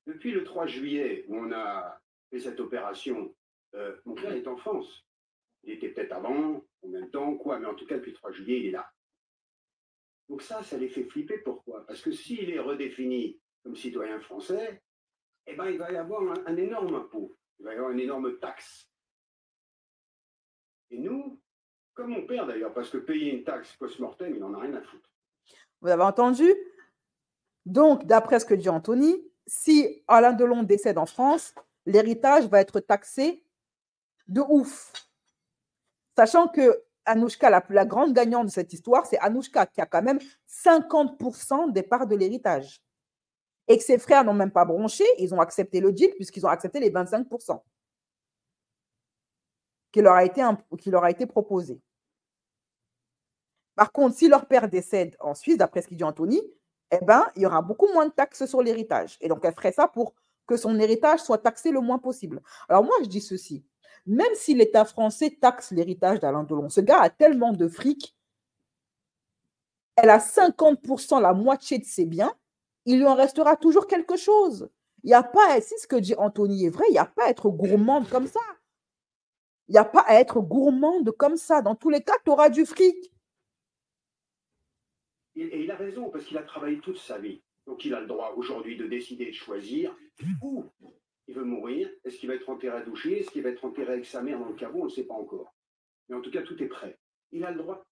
Depuis le 3 juillet, où on a fait cette opération, mon père est en France. Il était peut-être avant, en même temps, quoi, mais en tout cas, depuis le 3 juillet, il est là. Donc ça les fait flipper. Pourquoi? Parce que s'il est redéfini comme citoyen français, eh ben, il va y avoir un énorme impôt, il va y avoir une énorme taxe. Et nous, comme mon père d'ailleurs, parce que payer une taxe post-mortem, il n'en a rien à foutre. Vous avez entendu? Donc, d'après ce que dit Anthony, si Alain Delon décède en France, l'héritage va être taxé de ouf. Sachant que Anouchka, la grande gagnante de cette histoire, c'est Anouchka qui a quand même 50% des parts de l'héritage. Et que ses frères n'ont même pas bronché, ils ont accepté le deal puisqu'ils ont accepté les 25% qui leur a été proposé. Par contre, si leur père décède en Suisse, d'après ce qu'il dit Anthony, eh ben, il y aura beaucoup moins de taxes sur l'héritage. Et donc, elle ferait ça pour que son héritage soit taxé le moins possible. Alors moi, je dis ceci. Même si l'État français taxe l'héritage d'Alain Delon, ce gars a tellement de fric, elle a 50%, la moitié de ses biens, il lui en restera toujours quelque chose. Il n'y a pas, si ce que dit Anthony est vrai, il n'y a pas à être gourmande comme ça. Il n'y a pas à être gourmande comme ça. Dans tous les cas, tu auras du fric. Et il a raison, parce qu'il a travaillé toute sa vie. Donc il a le droit aujourd'hui de décider de choisir où il veut mourir. Est-ce qu'il va être enterré à Douchy? Est-ce qu'il va être enterré avec sa mère dans le caveau? On ne le sait pas encore. Mais en tout cas, tout est prêt. Il a le droit.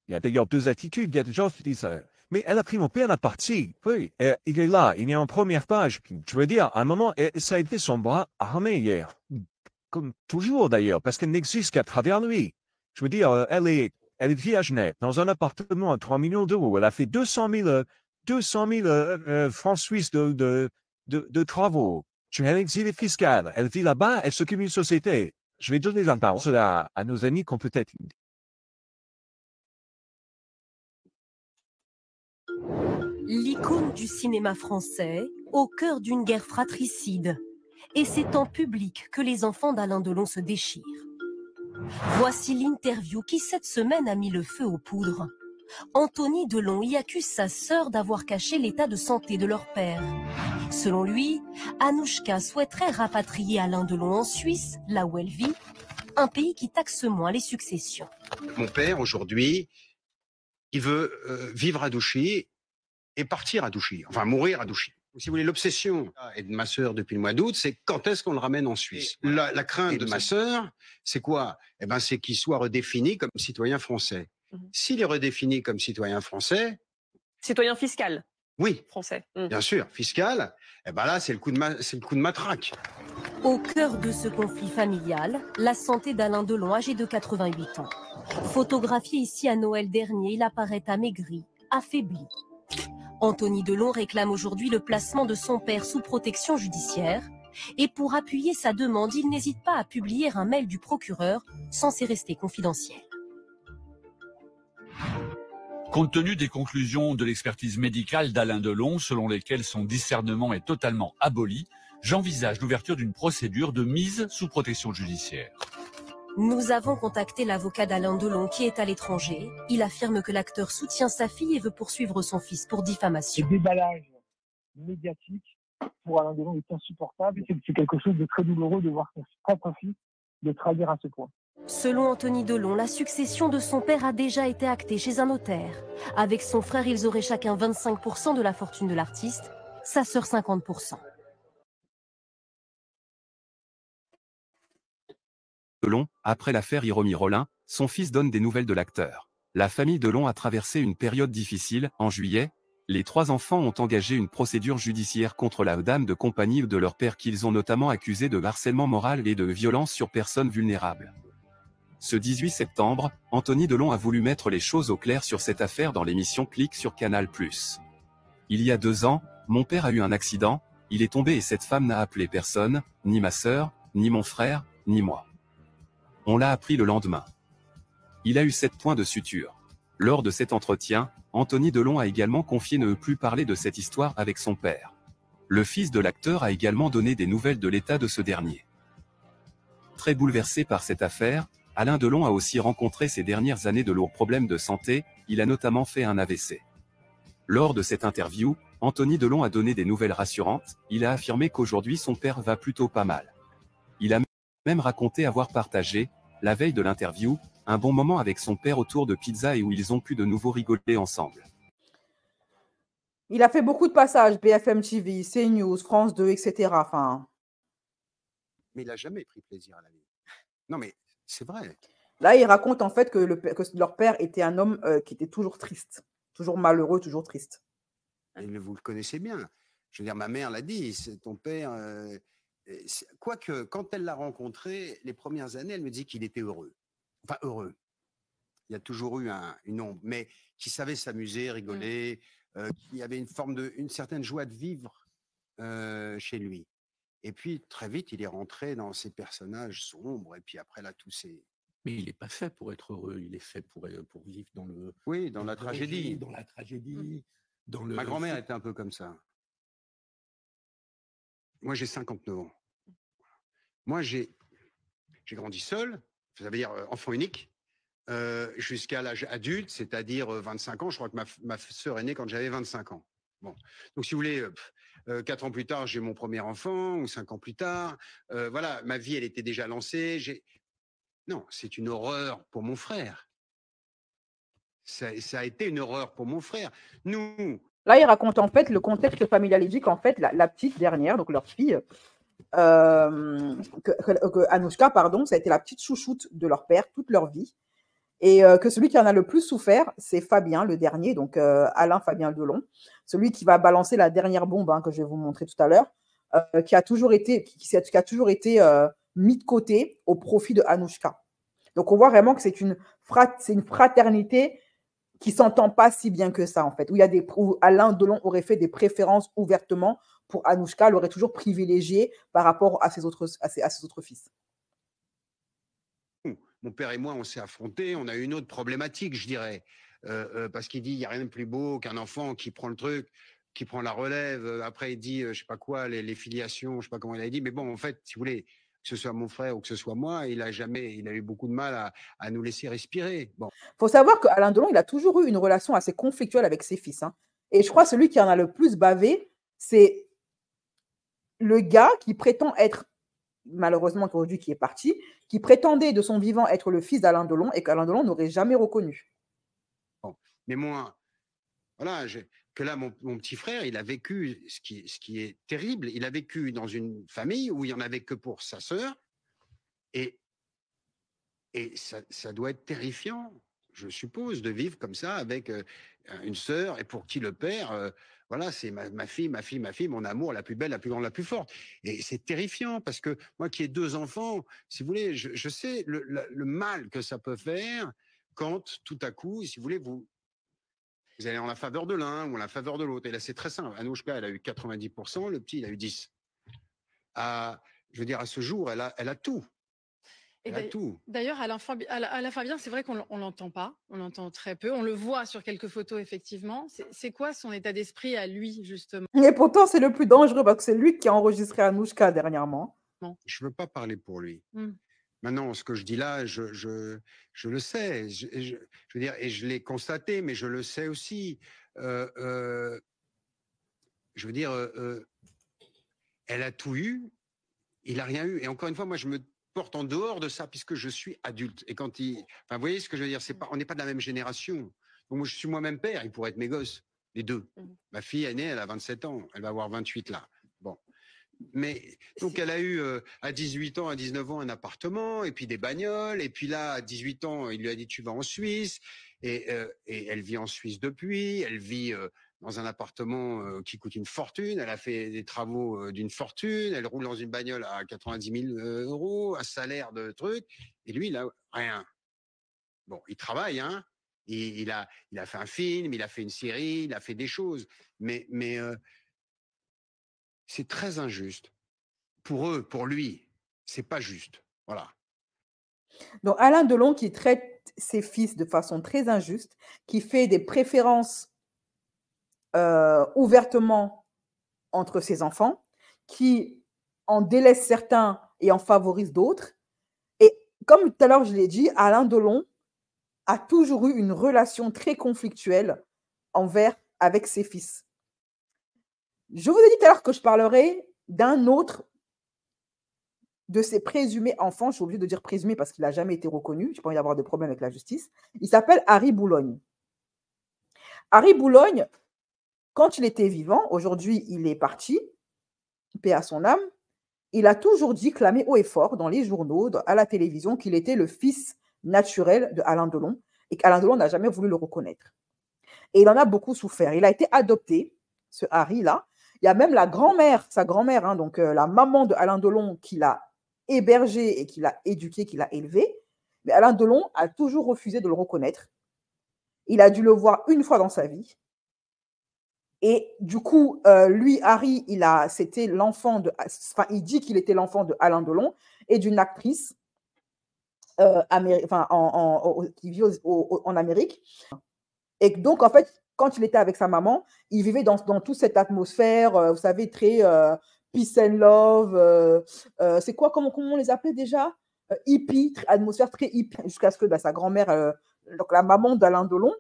Il y a d'ailleurs deux attitudes. Il y a des gens qui disent mais elle a pris mon père à partie. Oui, il est là, il est en première page. Je veux dire, à un moment, ça a été son bras armé hier. Comme toujours d'ailleurs, parce qu'elle n'existe qu'à travers lui. Je veux dire, elle est vit à Genève, dans un appartement à 3 millions d'euros. Elle a fait 200 000 francs suisses de travaux. Elle est exilée fiscale. Elle vit là-bas, elle s'occupe d'une société. Je vais donner la parole à nos amis qui ont peut-être... L'icône du cinéma français, au cœur d'une guerre fratricide. Et c'est en public que les enfants d'Alain Delon se déchirent. Voici l'interview qui, cette semaine, a mis le feu aux poudres. Anthony Delon y accuse sa sœur d'avoir caché l'état de santé de leur père. Selon lui, Anouchka souhaiterait rapatrier Alain Delon en Suisse, là où elle vit, un pays qui taxe moins les successions. Mon père, aujourd'hui, il veut vivre à Douchy et partir à Douchy, enfin mourir à Douchy. Si vous voulez, l'obsession et de ma sœur depuis le mois d'août, c'est quand est-ce qu'on le ramène en Suisse. La crainte de ma sœur, c'est quoi? Eh ben, c'est qu'il soit redéfini comme citoyen français. S'il est redéfini comme citoyen français... Citoyen fiscal? Oui. Français. Bien sûr, fiscal. Eh ben là, c'est le coup de matraque. Au cœur de ce conflit familial, la santé d'Alain Delon, âgé de 88 ans. Photographié ici à Noël dernier, il apparaît amaigri, affaibli. Anthony Delon réclame aujourd'hui le placement de son père sous protection judiciaire. Et pour appuyer sa demande, il n'hésite pas à publier un mail du procureur, censé rester confidentiel. Compte tenu des conclusions de l'expertise médicale d'Alain Delon, selon lesquelles son discernement est totalement aboli, j'envisage l'ouverture d'une procédure de mise sous protection judiciaire. Nous avons contacté l'avocat d'Alain Delon qui est à l'étranger. Il affirme que l'acteur soutient sa fille et veut poursuivre son fils pour diffamation. Le déballage médiatique pour Alain Delon est insupportable. C'est quelque chose de très douloureux de voir son propre fils le trahir à ce point. Selon Anthony Delon, la succession de son père a déjà été actée chez un notaire. Avec son frère, ils auraient chacun 25% de la fortune de l'artiste, sa sœur 50%. Delon, après l'affaire Hiromi Rollin, son fils donne des nouvelles de l'acteur. La famille Delon a traversé une période difficile. En juillet, les 3 enfants ont engagé une procédure judiciaire contre la dame de compagnie de leur père qu'ils ont notamment accusé de harcèlement moral et de violence sur personnes vulnérables. Ce 18 septembre, Anthony Delon a voulu mettre les choses au clair sur cette affaire dans l'émission Click sur Canal+. Il y a 2 ans, mon père a eu un accident, il est tombé et cette femme n'a appelé personne, ni ma sœur, ni mon frère, ni moi. On l'a appris le lendemain. Il a eu 7 points de suture. Lors de cet entretien, Anthony Delon a également confié ne plus parler de cette histoire avec son père. Le fils de l'acteur a également donné des nouvelles de l'état de ce dernier. Très bouleversé par cette affaire, Alain Delon a aussi rencontré ces dernières années de lourds problèmes de santé, il a notamment fait un AVC. Lors de cette interview, Anthony Delon a donné des nouvelles rassurantes, il a affirmé qu'aujourd'hui son père va plutôt pas mal. Il a même raconté avoir partagé, la veille de l'interview, un bon moment avec son père autour de pizza et où ils ont pu de nouveau rigoler ensemble. Il a fait beaucoup de passages, BFM TV, CNews, France 2, etc. Enfin, Mais il n'a jamais pris plaisir à la vie. Non, mais c'est vrai. là, il raconte en fait que leur père était un homme qui était toujours triste, toujours malheureux, toujours triste. Et vous le connaissez bien. Je veux dire, ma mère l'a dit, c'est ton père. Quoique, quand elle l'a rencontré, les premières années, elle me dit qu'il était heureux. Enfin, heureux. Il y a toujours eu une ombre, mais qui savait s'amuser, rigoler, qui avait une certaine joie de vivre chez lui. Et puis, très vite, il est rentré dans ces personnages sombres, et puis après, là, tout s'est... Mais il n'est pas fait pour être heureux, il est fait pour vivre dans le... Oui, dans la tragédie. Dans la tragédie. Dans le... Ma grand-mère était un peu comme ça. Moi, j'ai 59 ans. Moi, j'ai grandi seul, ça veut dire enfant unique, jusqu'à l'âge adulte, c'est-à-dire 25 ans. Je crois que ma sœur est née quand j'avais 25 ans. Bon. Donc, si vous voulez, 4 ans plus tard, j'ai mon premier enfant, ou 5 ans plus tard. Voilà, ma vie, elle était déjà lancée. Non, c'est une horreur pour mon frère. Ça a été une horreur pour mon frère. Nous... Là, il raconte en fait le contexte familial. Il dit qu'en fait, la petite dernière, donc leur fille, Anouchka, pardon, ça a été la petite chouchoute de leur père toute leur vie. Et que celui qui en a le plus souffert, c'est Fabien, le dernier, donc Alain Fabien Delon, celui qui va balancer la dernière bombe que je vais vous montrer tout à l'heure, qui a toujours été mis de côté au profit de Anouchka. Donc on voit vraiment que c'est une fraternité qui s'entend pas si bien que ça, en fait, où Alain Delon aurait fait des préférences ouvertement pour Anouchka, l'aurait toujours privilégié par rapport à ses autres fils. Mon père et moi, on s'est affrontés, on a eu une autre problématique, je dirais, parce qu'il dit, il n'y a rien de plus beau qu'un enfant qui prend le truc, qui prend la relève, après il dit, je sais pas quoi, les filiations, je sais pas comment il a dit, mais bon, en fait, si vous voulez, que ce soit mon frère ou que ce soit moi, il a eu beaucoup de mal à nous laisser respirer. Bon. Faut savoir qu'Alain Delon, il a toujours eu une relation assez conflictuelle avec ses fils. Hein. Et je crois que celui qui en a le plus bavé, c'est le gars qui prétend être, malheureusement aujourd'hui qui est parti, qui prétendait de son vivant être le fils d'Alain Delon et qu'Alain Delon n'aurait jamais reconnu. Bon. Mais moi, voilà, que là, mon petit frère, il a vécu ce qui est terrible. Il a vécu dans une famille où il n'y en avait que pour sa sœur. Et ça doit être terrifiant, je suppose, de vivre comme ça avec une sœur et pour qui le père, voilà, c'est ma fille, mon amour, la plus belle, la plus grande, la plus forte. Et c'est terrifiant parce que moi qui ai 2 enfants, si vous voulez, je sais le mal que ça peut faire quand tout à coup, si vous voulez, vous allez en la faveur de l'un ou en la faveur de l'autre. Et là, c'est très simple. Anouchka, elle a eu 90%, le petit, il a eu 10%. Je veux dire, à ce jour, elle a tout. D'ailleurs, Alain Fabien, c'est vrai qu'on l'entend pas, on l'entend très peu, on le voit sur quelques photos, effectivement. C'est quoi son état d'esprit à lui, justement? Et pourtant, c'est le plus dangereux parce que c'est lui qui a enregistré Anouchka dernièrement. Je ne veux pas parler pour lui. Maintenant, ce que je dis là, je le sais. Je veux dire, et je l'ai constaté, mais je le sais aussi. Je veux dire, elle a tout eu, il n'a rien eu. Et encore une fois, moi, je me porte en dehors de ça puisque je suis adulte. Et quand vous voyez ce que je veux dire, on n'est pas de la même génération. Donc moi, je suis moi-même père, il pourrait être mes gosses, les deux. Ma fille aînée, elle a 27 ans, elle va avoir 28 là. Bon. Mais donc elle a eu à 18 ans, à 19 ans un appartement et puis des bagnoles. Et puis là, à 18 ans, il lui a dit tu vas en Suisse. Et elle vit en Suisse depuis. Elle vit dans un appartement qui coûte une fortune. Elle a fait des travaux d'une fortune. Elle roule dans une bagnole à 90 000 euros, un salaire de truc. Et lui, il a rien. Bon, il travaille, hein. Il a fait un film, il a fait une série, il a fait des choses. Mais c'est très injuste. Pour eux, pour lui, c'est pas juste. Voilà. Donc Alain Delon qui traite ses fils de façon très injuste, qui fait des préférences ouvertement entre ses enfants, qui en délaisse certains et en favorise d'autres. Et comme tout à l'heure je l'ai dit, Alain Delon a toujours eu une relation très conflictuelle avec ses fils. Je vous ai dit tout à l'heure que je parlerai d'un autre de ses présumés enfants. Je suis obligée de dire présumé parce qu'il n'a jamais été reconnu. Je n'ai pas envie d'avoir de problème avec la justice. Il s'appelle Harry Boulogne. Harry Boulogne, quand il était vivant, aujourd'hui il est parti, paix à son âme, il a toujours dit, clamé haut et fort dans les journaux, à la télévision, qu'il était le fils naturel de Alain Delon et qu'Alain Delon n'a jamais voulu le reconnaître. Et il en a beaucoup souffert. Il a été adopté, ce Harry-là. Il y a même la grand-mère, sa grand-mère, hein, donc la maman de Alain Delon, qui l'a hébergé et qui l'a éduqué, qui l'a élevé. Mais Alain Delon a toujours refusé de le reconnaître. Il a dû le voir une fois dans sa vie. Et du coup, lui, Harry, c'était l'enfant de... Enfin, il dit qu'il était l'enfant de Alain Delon et d'une actrice qui vit en Amérique. Et donc, en fait, quand il était avec sa maman, il vivait dans toute cette atmosphère, vous savez, très peace and love. C'est quoi, comment on les appelait déjà? Hippie, atmosphère très hippie, jusqu'à ce que sa grand-mère, donc la maman d'Alain Delon,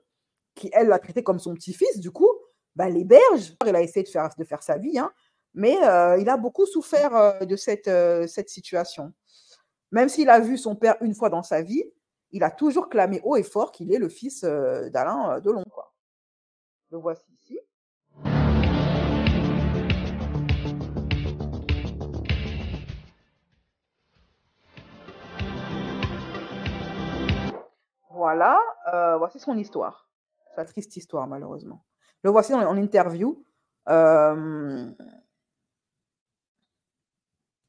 qui, elle, l'a traité comme son petit-fils, du coup, l'héberge. Il a essayé de faire sa vie, hein, mais il a beaucoup souffert de cette situation. Même s'il a vu son père une fois dans sa vie, il a toujours clamé haut et fort qu'il est le fils d'Alain Delon, quoi. Le voici ici. Voilà, voici son histoire. Sa triste histoire, malheureusement. Le voici en interview.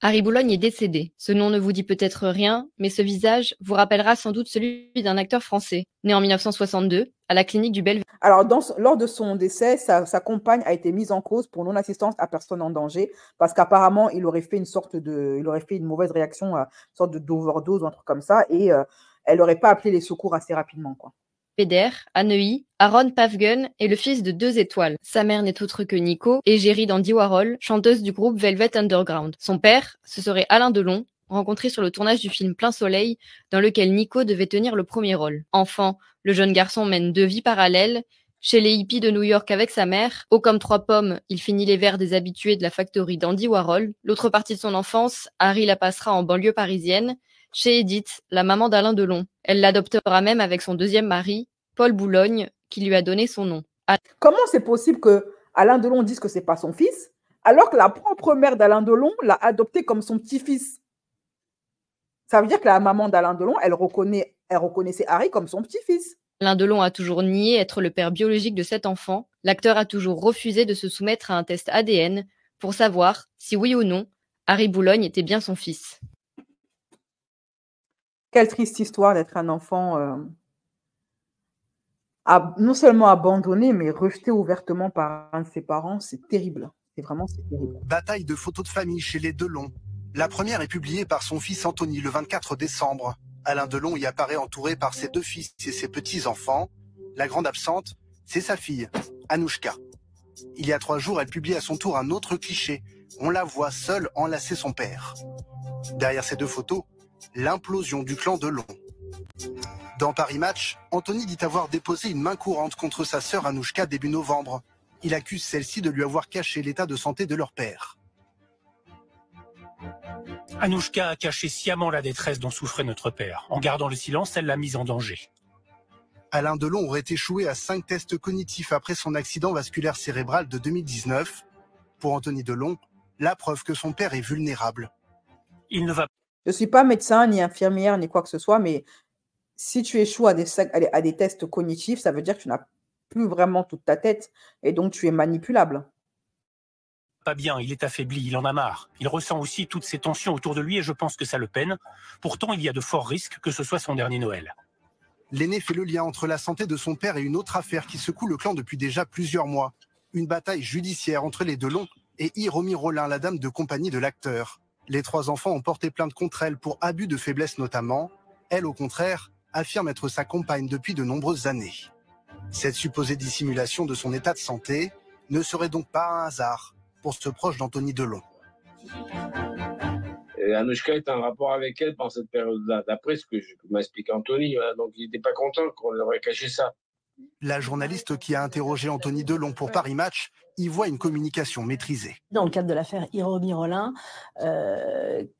Harry Boulogne est décédé. Ce nom ne vous dit peut-être rien, mais ce visage vous rappellera sans doute celui d'un acteur français, né en 1962, à la clinique du Bellevue. Alors, lors de son décès, sa compagne a été mise en cause pour non-assistance à personne en danger, parce qu'apparemment, il aurait fait une mauvaise réaction, une sorte d'overdose ou un truc comme ça, et elle n'aurait pas appelé les secours assez rapidement, quoi. Peder, à Neuilly, Aaron Pavgun est le fils de 2 étoiles. Sa mère n'est autre que Nico, égérie d'Andy Warhol, chanteuse du groupe Velvet Underground. Son père, ce serait Alain Delon, rencontré sur le tournage du film Plein Soleil, dans lequel Nico devait tenir le premier rôle. Enfant, le jeune garçon mène 2 vies parallèles. Chez les hippies de New York avec sa mère, haut comme 3 pommes, il finit les verres des habitués de la factory d'Andy Warhol. L'autre partie de son enfance, Harry la passera en banlieue parisienne, chez Edith, la maman d'Alain Delon. Elle l'adoptera même avec son 2e mari, Paul Boulogne, qui lui a donné son nom. Comment c'est possible que Alain Delon dise que c'est pas son fils, alors que la propre mère d'Alain Delon l'a adopté comme son petit-fils? Ça veut dire que la maman d'Alain Delon, elle reconnaissait Harry comme son petit-fils. Alain Delon a toujours nié être le père biologique de cet enfant. L'acteur a toujours refusé de se soumettre à un test ADN pour savoir si oui ou non, Harry Boulogne était bien son fils. Quelle triste histoire d'être un enfant non seulement abandonné, mais rejeté ouvertement par un de ses parents. C'est terrible. C'est terrible. Bataille de photos de famille chez les Delon. La première est publiée par son fils Anthony le 24 décembre. Alain Delon y apparaît entouré par ses 2 fils et ses petits-enfants. La grande absente, c'est sa fille, Anouchka. Il y a 3 jours, elle publie à son tour un autre cliché. On la voit seule enlacer son père. Derrière ces 2 photos, l'implosion du clan Delon. Dans Paris Match, Anthony dit avoir déposé une main courante contre sa sœur Anouchka début novembre. Il accuse celle-ci de lui avoir caché l'état de santé de leur père. Anouchka a caché sciemment la détresse dont souffrait notre père. En gardant le silence, elle l'a mise en danger. Alain Delon aurait échoué à 5 tests cognitifs après son accident vasculaire cérébral de 2019. Pour Anthony Delon, la preuve que son père est vulnérable. Il ne va Je ne suis pas médecin, ni infirmière, ni quoi que ce soit, mais si tu échoues à des tests cognitifs, ça veut dire que tu n'as plus vraiment toute ta tête et donc tu es manipulable. pas bien, il est affaibli, il en a marre. Il ressent aussi toutes ces tensions autour de lui et je pense que ça le peine. Pourtant, il y a de forts risques que ce soit son dernier Noël. L'aîné fait le lien entre la santé de son père et une autre affaire qui secoue le clan depuis déjà plusieurs mois. Une bataille judiciaire entre les Delon et Hiromi Rollin, la dame de compagnie de l'acteur. Les 3 enfants ont porté plainte contre elle pour abus de faiblesse notamment. Elle, au contraire, affirme être sa compagne depuis de nombreuses années. Cette supposée dissimulation de son état de santé ne serait donc pas un hasard pour ce proche d'Anthony Delon. Et Anouchka est en rapport avec elle pendant cette période-là, d'après ce que m'explique Anthony. Voilà. Donc il n'était pas content qu'on leur ait caché ça. La journaliste qui a interrogé Anthony Delon pour Paris Match y voit une communication maîtrisée. Dans le cadre de l'affaire Hiromi-Rollin,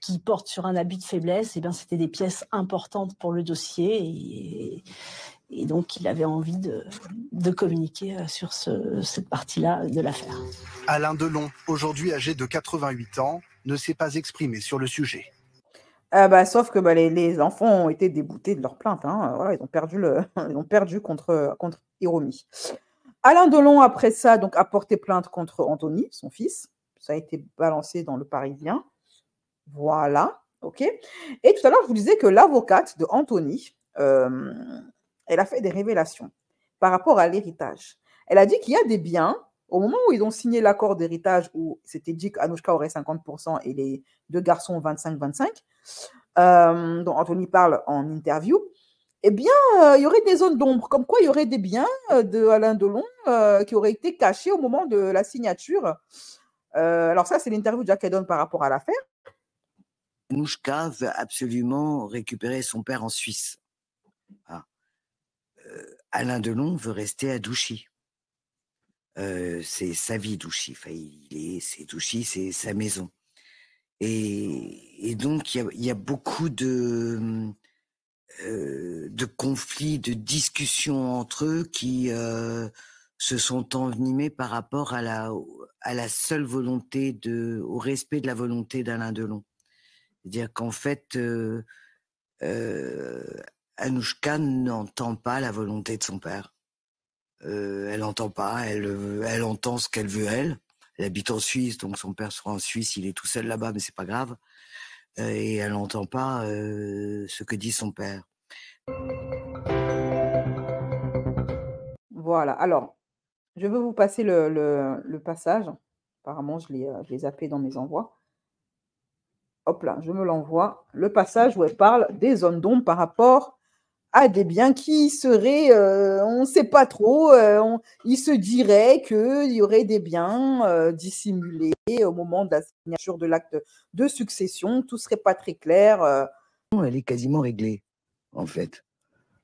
qui porte sur un abus de faiblesse, c'était des pièces importantes pour le dossier et donc il avait envie de communiquer sur cette partie-là de l'affaire. Alain Delon, aujourd'hui âgé de 88 ans, ne s'est pas exprimé sur le sujet. Sauf que les enfants ont été déboutés de leur plainte. Hein. Voilà, ils ont perdu contre Hiromi. Alain Delon, après ça, donc, a porté plainte contre Anthony, son fils. Ça a été balancé dans Le Parisien. Voilà, ok. Et tout à l'heure, je vous disais que l'avocate de Anthony, elle a fait des révélations par rapport à l'héritage. Elle a dit qu'il y a des biens, au moment où ils ont signé l'accord d'héritage, où c'était dit qu'Anouchka aurait 50% et les deux garçons 25-25, dont Anthony parle en interview, eh bien, il y aurait des zones d'ombre, comme quoi il y aurait des biens de Alain Delon qui auraient été cachés au moment de la signature. Alors ça, c'est l'interview de Jack Edon par rapport à l'affaire. Anouchka veut absolument récupérer son père en Suisse. Ah. Alain Delon veut rester à Douchy. C'est sa vie, Douchy. Enfin, c'est Douchy, c'est sa maison. Et donc, il y a beaucoup de conflits, de discussions entre eux qui se sont envenimés par rapport à la seule volonté, au respect de la volonté d'Alain Delon. C'est-à-dire qu'en fait, Anouchka n'entend pas la volonté de son père. Elle n'entend pas, elle entend ce qu'elle veut, elle. Elle habite en Suisse, donc son père sera en Suisse, il est tout seul là-bas, mais c'est pas grave. Et elle n'entend pas ce que dit son père. Voilà, alors, je veux vous passer le passage. Apparemment, je l'ai zappé dans mes envois. Hop là, je me l'envoie. Le passage où elle parle des zones d'ombre par rapport à des biens qui seraient, on ne sait pas trop, il se dirait qu'il y aurait des biens dissimulés au moment de la signature de l'acte de succession, tout ne serait pas très clair. Elle est quasiment réglée, en fait.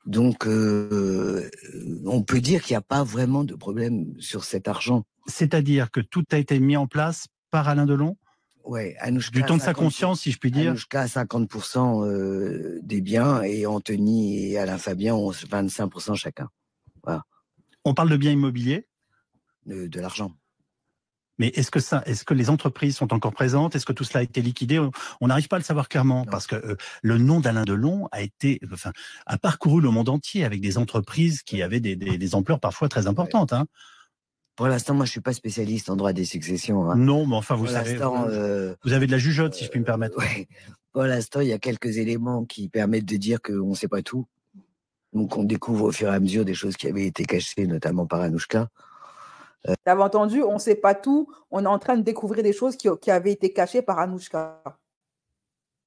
Donc, on peut dire qu'il n'y a pas vraiment de problème sur cet argent. C'est-à-dire que tout a été mis en place par Alain Delon ? Ouais, Anouchka du ton de sa conscience, si je puis dire. Anouchka a 50% des biens et Anthony et Alain Fabien ont 25% chacun. Voilà. On parle de biens immobiliers ? De l'argent. Mais est-ce que les entreprises sont encore présentes? Est-ce que tout cela a été liquidé? On n'arrive pas à le savoir clairement, parce que le nom d'Alain Delon a parcouru le monde entier avec des entreprises qui avaient des ampleurs parfois très importantes. Hein. Pour l'instant, moi, je ne suis pas spécialiste en droit des successions. Hein. Non, mais enfin, vous savez, vous avez de la jugeote, si je puis me permettre. Ouais. Pour l'instant, il y a quelques éléments qui permettent de dire qu'on ne sait pas tout. Donc, on découvre au fur et à mesure des choses qui avaient été cachées, notamment par Anouchka. Tu avais entendu, on ne sait pas tout, on est en train de découvrir des choses qui avaient été cachées par Anouchka.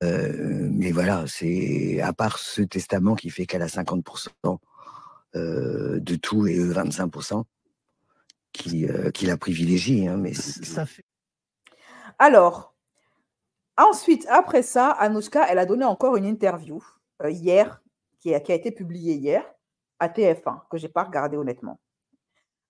Mais voilà, c'est à part ce testament qui fait qu'elle a 50% de tout et eux 25%. Qui la privilégie. Hein, mais ça fait... Alors, ensuite, après ça, Anouchka, elle a donné encore une interview hier, qui a été publiée hier, à TF1, que je n'ai pas regardé honnêtement.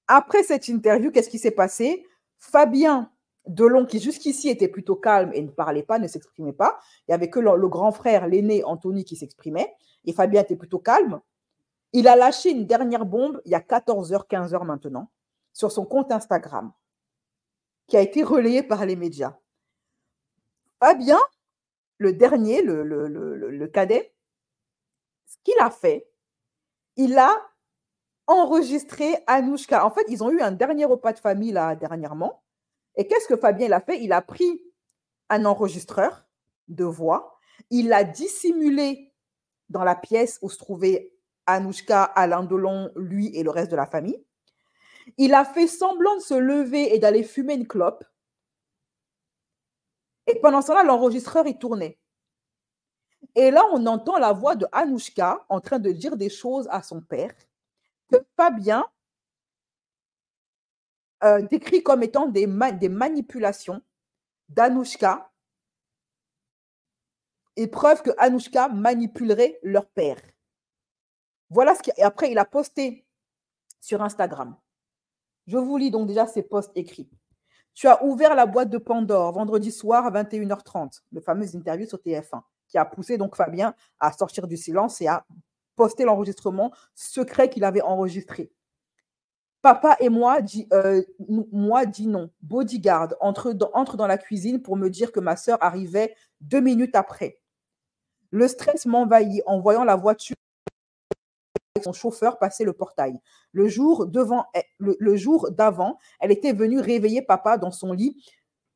Après cette interview, qu'est-ce qui s'est passé? Fabien Delon, qui jusqu'ici était plutôt calme et ne parlait pas, ne s'exprimait pas. Il n'y avait que le grand frère, l'aîné Anthony, qui s'exprimait. Et Fabien était plutôt calme. Il a lâché une dernière bombe il y a 14h, 15h maintenant, sur son compte Instagram, qui a été relayé par les médias. Fabien, le dernier, le cadet, ce qu'il a fait, il a enregistré Anouchka. En fait, ils ont eu un dernier repas de famille là dernièrement. Et qu'est-ce que Fabien a fait? Il a pris un enregistreur de voix, il l'a dissimulé dans la pièce où se trouvaient Anouchka, Alain Delon, lui et le reste de la famille. Il a fait semblant de se lever et d'aller fumer une clope. Et pendant ce temps-là, l'enregistreur, il tournait. Et là, on entend la voix de Anouchka en train de dire des choses à son père que Fabien décrit comme étant des manipulations d'Anouchka, et preuve que Anouchka manipulerait leur père. Voilà ce et après, il a posté sur Instagram. Je vous lis donc déjà ses posts écrits. Tu as ouvert la boîte de Pandore vendredi soir à 21h30, le fameux interview sur TF1, qui a poussé donc Fabien à sortir du silence et à poster l'enregistrement secret qu'il avait enregistré. Papa et moi dit non. Bodyguard entre dans la cuisine pour me dire que ma sœur arrivait 2 minutes après. Le stress m'envahit en voyant la voiture avec son chauffeur passer le portail. Le jour d'avant, elle était venue réveiller papa dans son lit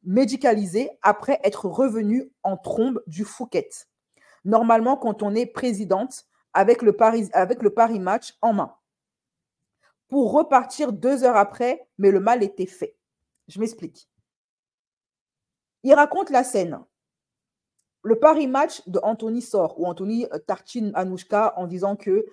médicalisé après être revenue en trombe du Fouquet. Normalement, quand on est présidente, avec le Paris Match en main. Pour repartir 2 heures après, mais le mal était fait. Je m'explique. Il raconte la scène. Le Paris Match de Anthony sort, où Anthony tartine Anouchka en disant que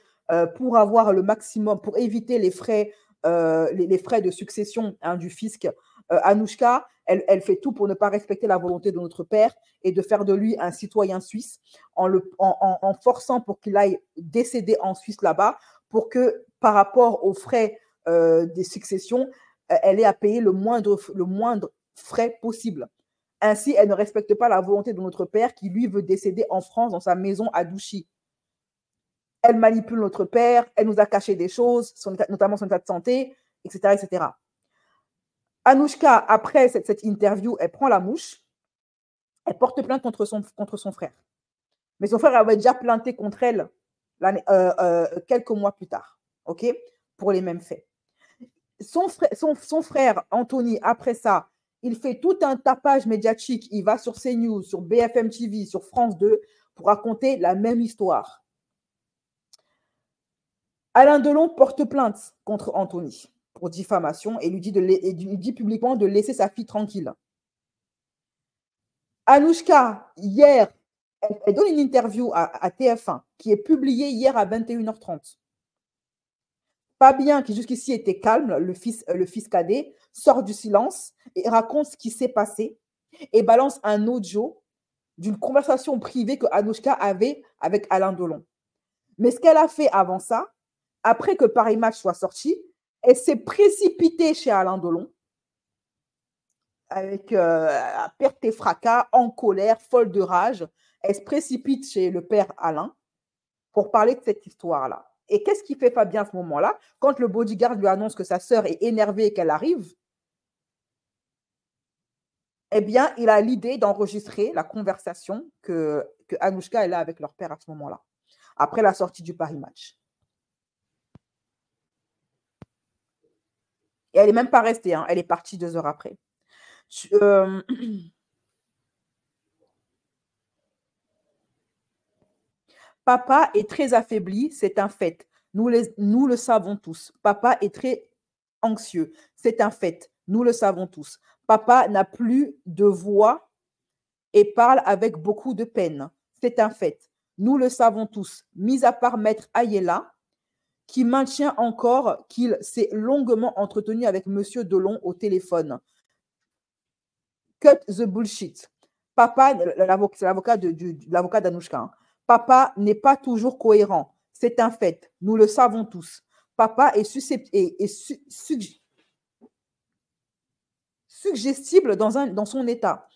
pour avoir le maximum, pour éviter les frais de succession du fisc, Anouchka, elle fait tout pour ne pas respecter la volonté de notre père et de faire de lui un citoyen suisse en forçant pour qu'il aille décéder en Suisse là-bas, pour que par rapport aux frais des successions, elle ait à payer le moindre frais possible. Ainsi, elle ne respecte pas la volonté de notre père qui, lui, veut décéder en France dans sa maison à Douchy. Elle manipule notre père, elle nous a caché des choses, notamment son état de santé, etc. etc. Anouchka, après cette interview, elle prend la mouche, elle porte plainte contre son frère. Mais son frère avait déjà plainté contre elle quelques mois plus tard, ok, pour les mêmes faits. Son frère, Anthony, après ça, il fait tout un tapage médiatique. Il va sur CNews, sur BFM TV, sur France 2 pour raconter la même histoire. Alain Delon porte plainte contre Anthony pour diffamation et lui dit publiquement de laisser sa fille tranquille. Anouchka, hier, elle donne une interview à TF1 qui est publiée hier à 21h30. Fabien, qui jusqu'ici était calme, le fils cadet, sort du silence et raconte ce qui s'est passé et balance un audio d'une conversation privée que Anouchka avait avec Alain Delon. Mais ce qu'elle a fait avant ça, après que Paris Match soit sorti, elle s'est précipitée chez Alain Delon avec perte et fracas, en colère, folle de rage. Elle se précipite chez le père Alain pour parler de cette histoire-là. Et qu'est-ce qu'il fait Fabien à ce moment-là? Quand le bodyguard lui annonce que sa sœur est énervée et qu'elle arrive, eh bien, il a l'idée d'enregistrer la conversation que Anouchka a avec leur père à ce moment-là, après la sortie du Paris Match. Et elle n'est même pas restée, hein, elle est partie 2 heures après. Papa est très affaibli, c'est un fait. Nous le savons tous. Papa est très anxieux, c'est un fait. Nous le savons tous. Papa n'a plus de voix et parle avec beaucoup de peine. C'est un fait. Nous le savons tous. Mis à part Maître Ayela, qui maintient encore qu'il s'est longuement entretenu avec Monsieur Delon au téléphone. Cut the bullshit. Papa, c'est l'avocat d'Anouchka, hein. Papa n'est pas toujours cohérent. C'est un fait. Nous le savons tous. Papa est suggestible dans son état.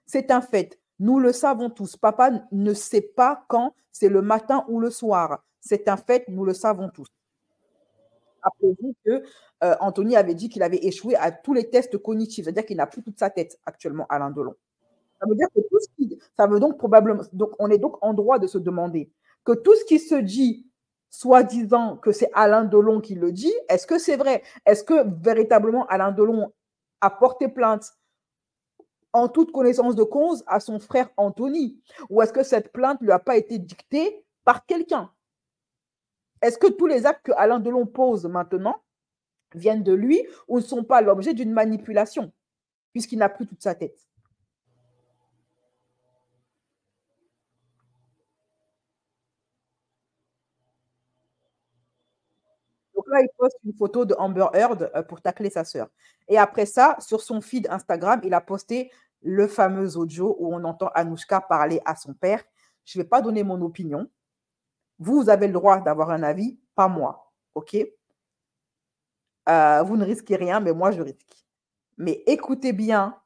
C'est un fait. Nous le savons tous. Papa ne sait pas quand c'est le matin ou le soir. C'est un fait. Nous le savons tous. Rappelez-vous que Anthony avait dit qu'il avait échoué à tous les tests cognitifs, c'est-à-dire qu'il n'a plus toute sa tête actuellement, Alain Delon. Ça veut dire que ça veut donc probablement, donc on est donc en droit de se demander que tout ce qui se dit, soi-disant que c'est Alain Delon qui le dit, est-ce que c'est vrai? Est-ce que véritablement Alain Delon a porté plainte en toute connaissance de cause à son frère Anthony? Ou est-ce que cette plainte ne lui a pas été dictée par quelqu'un? Est-ce que tous les actes que Alain Delon pose maintenant viennent de lui ou ne sont pas l'objet d'une manipulation, puisqu'il n'a plus toute sa tête? là, il poste une photo de Amber Heard pour tacler sa sœur. Et après ça, sur son feed Instagram, il a posté le fameux audio où on entend Anouchka parler à son père. Je ne vais pas donner mon opinion. Vous avez le droit d'avoir un avis, pas moi. OK? Vous ne risquez rien, mais moi, je risque. Mais écoutez bien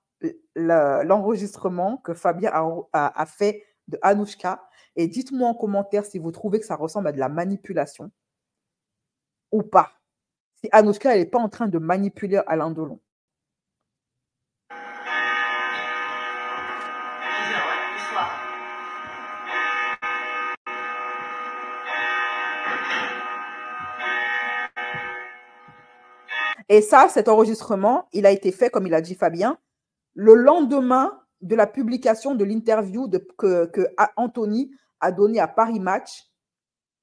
l'enregistrement que Fabien a fait de Anouchka et dites-moi en commentaire si vous trouvez que ça ressemble à de la manipulation ou pas. Si Anouchka, elle n'est pas en train de manipuler Alain Delon. Et ça, cet enregistrement, il a été fait, comme il a dit Fabien, le lendemain de la publication de l'interview que Anthony a donnée à Paris Match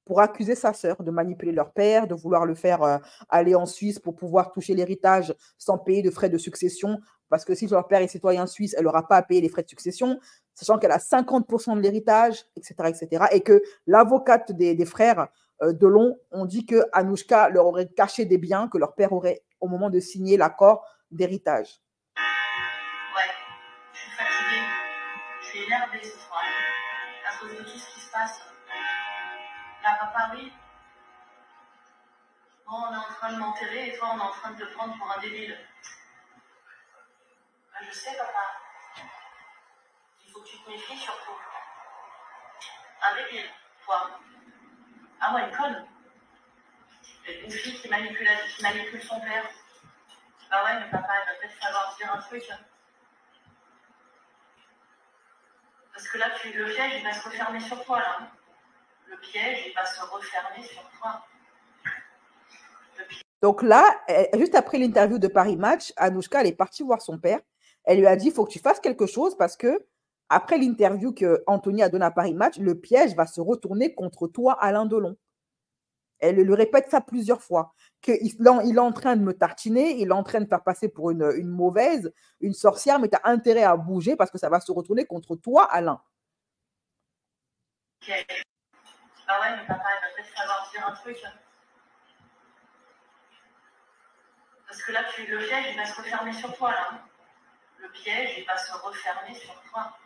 pour accuser sa sœur de manipuler leur père, de vouloir le faire aller en Suisse pour pouvoir toucher l'héritage sans payer de frais de succession, parce que si leur père est citoyen suisse, elle n'aura pas à payer les frais de succession, sachant qu'elle a 50% de l'héritage, etc., etc., et que l'avocate des frères Delon ont dit que Anouchka leur aurait caché des biens que leur père aurait au moment de signer l'accord d'héritage. Ouais, je suis fatiguée, je suis énervée ce soir, à cause de tout ce qui se passe. Là, papa, oui. Bon, on est en train de m'enterrer et toi, on est en train de te prendre pour un débile. Ben, je sais, papa. Il faut que tu te méfies surtout. Un débile, toi. Ah, moi, une conne. Une fille qui manipule son père. Bah ouais, mais papa, elle va peut-être savoir dire un truc. Parce que là, le piège, il va se refermer sur toi, là. Le piège, il va se refermer sur toi. Donc là, juste après l'interview de Paris Match, Anouchka, elle est partie voir son père. Elle lui a dit, il faut que tu fasses quelque chose parce que après l'interview que Anthony a donnée à Paris Match, le piège va se retourner contre toi, Alain Delon. Elle lui répète ça plusieurs fois. Qu'il est en train de me tartiner, il est en train de faire passer pour une mauvaise, une sorcière, mais tu as intérêt à bouger parce que ça va se retourner contre toi, Alain. Ok. Ah ouais, mais papa, elle va peut-être savoir dire un truc. Parce que là, le piège, il va se refermer sur toi, là. Le piège, il va se refermer sur toi.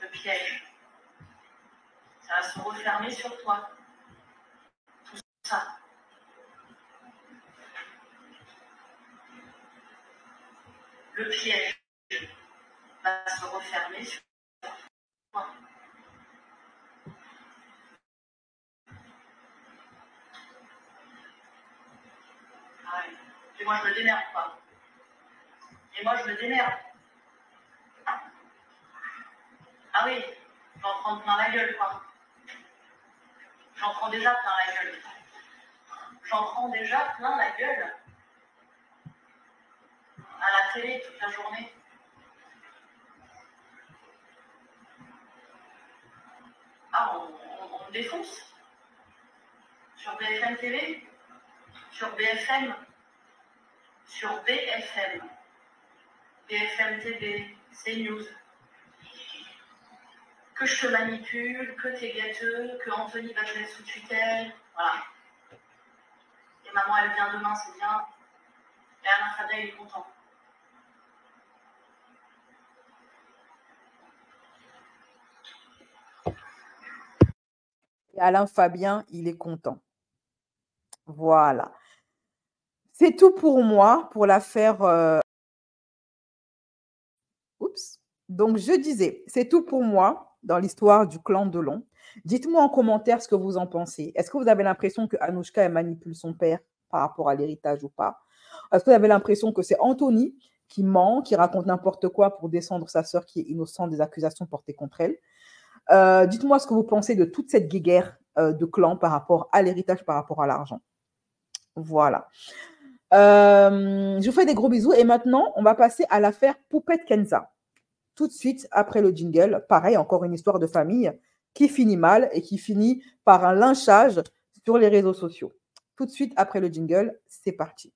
Le piège. Ça va se refermer sur toi. Tout ça. Le piège va se refermer sur toi. Ah ouais. Et moi, je me démerde, quoi. Et moi, je me démerde. Ah oui, j'en prends plein la gueule, quoi. J'en prends déjà plein la gueule. J'en prends déjà plein la gueule. À la télé toute la journée. Ah, on me défonce. Sur BFM TV, sur BFM, sur BFM, BFM TV, CNews. Que je te manipule, que t'es gâteux, que Anthony va te mettre sous tutelle, voilà. Et maman, elle vient demain, c'est bien. Et Alain Fabien, il est content. Et Alain Fabien, il est content. Voilà. C'est tout pour moi, pour l'affaire... Oups. Donc, je disais, c'est tout pour moi dans l'histoire du clan Delon. Dites-moi en commentaire ce que vous en pensez. Est-ce que vous avez l'impression que Anouchka, elle manipule son père par rapport à l'héritage ou pas? Est-ce que vous avez l'impression que c'est Anthony qui ment, qui raconte n'importe quoi pour descendre sa sœur qui est innocente des accusations portées contre elle? Dites-moi ce que vous pensez de toute cette guéguerre de clan par rapport à l'héritage, par rapport à l'argent. Voilà. Je vous fais des gros bisous. Et maintenant, on va passer à l'affaire Poupette Kenza. Tout de suite, après le jingle, pareil, encore une histoire de famille qui finit mal et qui finit par un lynchage sur les réseaux sociaux. Tout de suite, après le jingle, c'est parti.